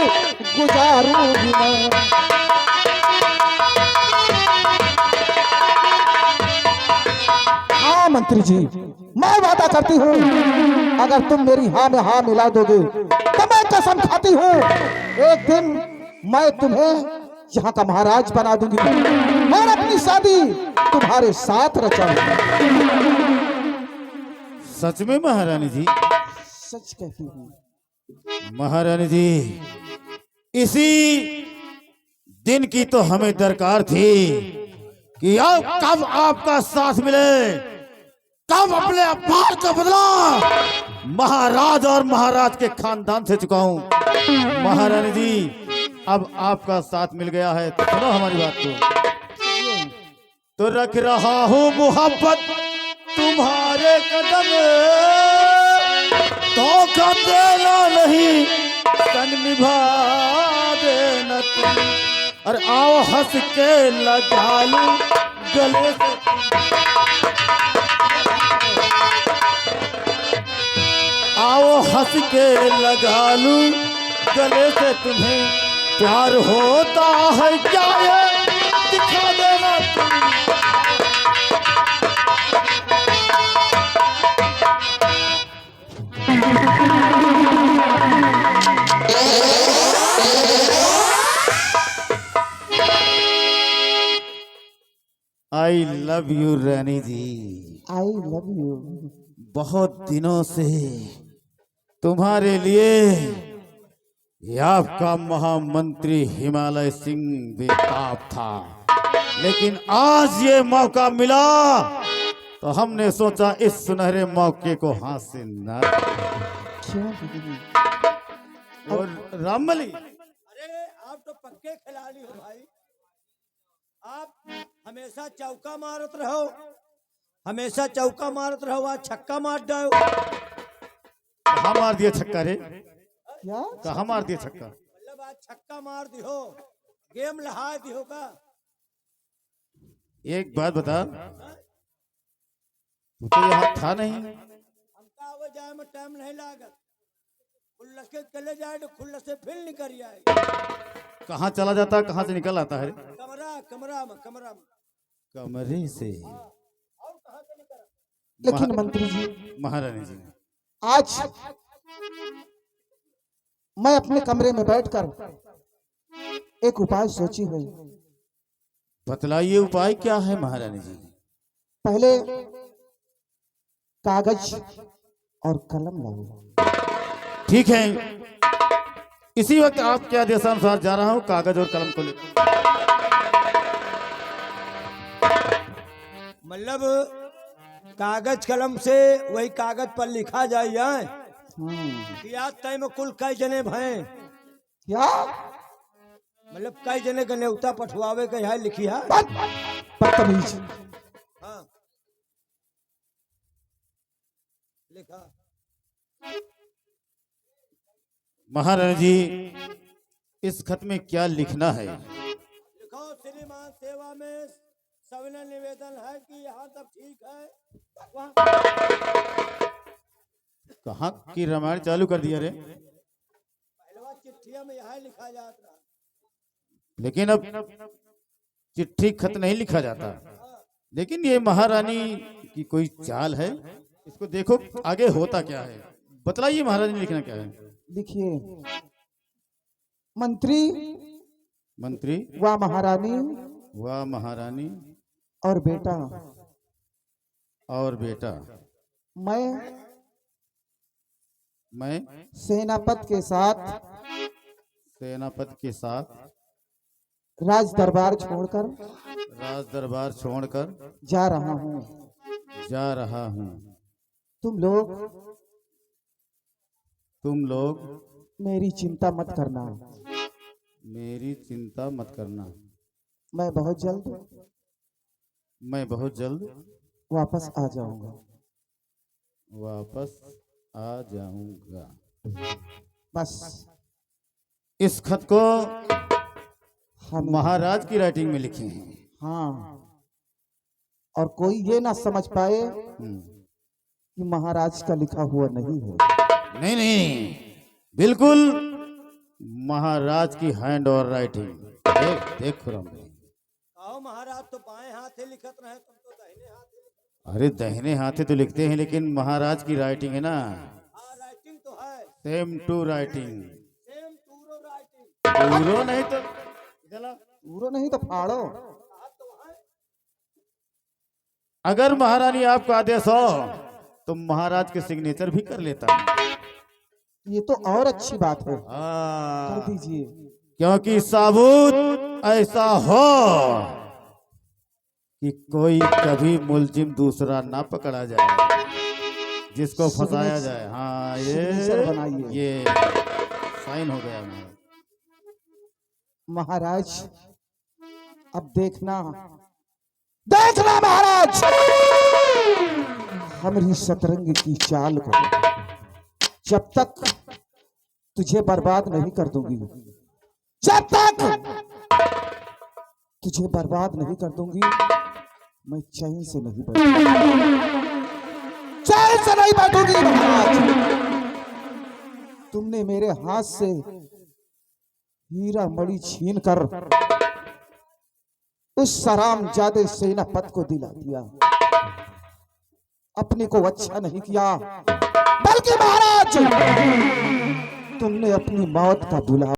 गुजारूंगी मैं। हाँ मंत्री जी, मैं वादा करती हूँ अगर तुम मेरी हाँ में हाँ मिला दोगे तो मैं कसम खाती हूँ एक दिन मैं तुम्हें यहाँ का महाराज बना दूंगी और अपनी शादी तुम्हारे साथ रचाऊंगी। सच में महारानी जी? सच कहती हूँ महारानी जी, इसी दिन की तो हमें दरकार थी कि अब कब आपका साथ मिले, कब अपने अपमान का बदला महाराज और महाराज के खानदान से चुकाऊं। महारानी जी, अब आपका साथ मिल गया है तो सुनो हमारी बात तो रख रहा हूं मोहब्बत तुम्हारे कदम, धोखा देना नहीं संग निभा देना तुम, और आओ हंस के लगा लूं गले से, आओ हंस के लगा लूं गले से तुम्हें, प्यार होता है क्या ये दिखा देना तुम। I love you Rani ji, I love you. बहुत दिनों से तुम्हारे लिए ये आपका महामंत्री हिमालय सिंह बेताब था, लेकिन आज ये मौका मिला तो हमने सोचा इस सुनहरे मौके को हाथ से न। और रामली, अरे आप तो पक्के खिलाड़ी हो भाई, आप हमेशा चौका मारत रहो, हमेशा चौका मारत रहो, आज छक्का मार दो। कहाँ मार दिया छक्का रे? क्या कहाँ मार दिया छक्का? मतलब छक्का मार दियो, गेम लहा दियो का। एक बात बता, तू तो यहाँ था नहीं। हमका आवे जाए में टाइम नहीं लागत, खुल्लस के चले जाए तो खुल्लस से फिर निकल जाए। कहाँ चला जाता, कहाँ से निकल आता है? कमरा में कमरे से। लेकिन मंत्री जी, महारानी जी, आज मैं अपने कमरे में बैठकर एक उपाय सोची हुई। बतलाइए उपाय क्या है महारानी जी? पहले कागज और कलम लाओ। ठीक है, इसी वक्त आपके आदेशानुसार जा रहा हूँ कागज और कलम को लेकर। मतलब कागज कलम से वही कागज पर लिखा जाए कि आज तय में कुल कई जने भय, क्या मतलब कई जने का न्योता पठवावे का यहाँ लिखी है। बदतमीज। हाँ लिखा। महारानी जी, इस खत में क्या लिखना है? लिखो, श्रीमान सेवा में सविनय निवेदन है कि यहाँ सब ठीक है। कहाँ की रामायण चालू कर दिया रे? पहलवा चिट्ठिया में यहाँ लिखा जाता, लेकिन अब चिट्ठी खत नहीं लिखा जाता। लेकिन ये महारानी की कोई चाल है, इसको देखो आगे होता क्या है। बतलाइए महारानी लिखना क्या है? लिखिए, मंत्री मंत्री व महारानी व महारानी और बेटा, और बेटा, मैं सेनापति के साथ सेनापति के साथ राज दरबार छोड़कर राज दरबार छोड़कर जा रहा हूँ। तुम लोग मेरी चिंता मत करना। मैं बहुत जल्द वापस आ जाऊंगा। बस इस खत को हम महाराज की राइटिंग में लिखे हैं। हाँ, और कोई ये ना समझ पाए कि महाराज का लिखा हुआ नहीं है। नहीं, बिल्कुल महाराज की हैंड और राइटिंग। देख खुरम भाई, आओ महाराज तो बाएं हाथ से लिखत रहे, तुम तो दाहिने हाथ से। अरे दाहिने हाथे तो लिखते हैं, लेकिन महाराज की राइटिंग है ना। हाँ राइटिंग तो है, सेम टू राइटिंग। सेम टूरो राइटिंग। पूरो नहीं तो पूरा नहीं तो फाड़ो। अगर महारानी आपका आदेश हो तो महाराज के सिग्नेचर भी कर लेता हूं। ये तो और अच्छी बात है, कर हाँ, दीजिए। क्योंकि साबुत ऐसा हो कि कोई कभी मुलजिम दूसरा ना पकड़ा जाए, जिसको फंसाया जाए। हाँ, सिग्नेचर बनाइए। ये साइन हो गया महाराज, अब देखना महाराज, हमारी शतरंग की चाल को जब तक तुझे बर्बाद नहीं कर दूंगी, मैं चैन से नहीं बैठूंगी। महाराज, तुमने मेरे हाथ से हीरा मणि छीन कर उस सरामजादे सेनापति को दिला दिया। अपने को अच्छा नहीं किया, बल्कि महाराज तुमने अपनी मौत का बुला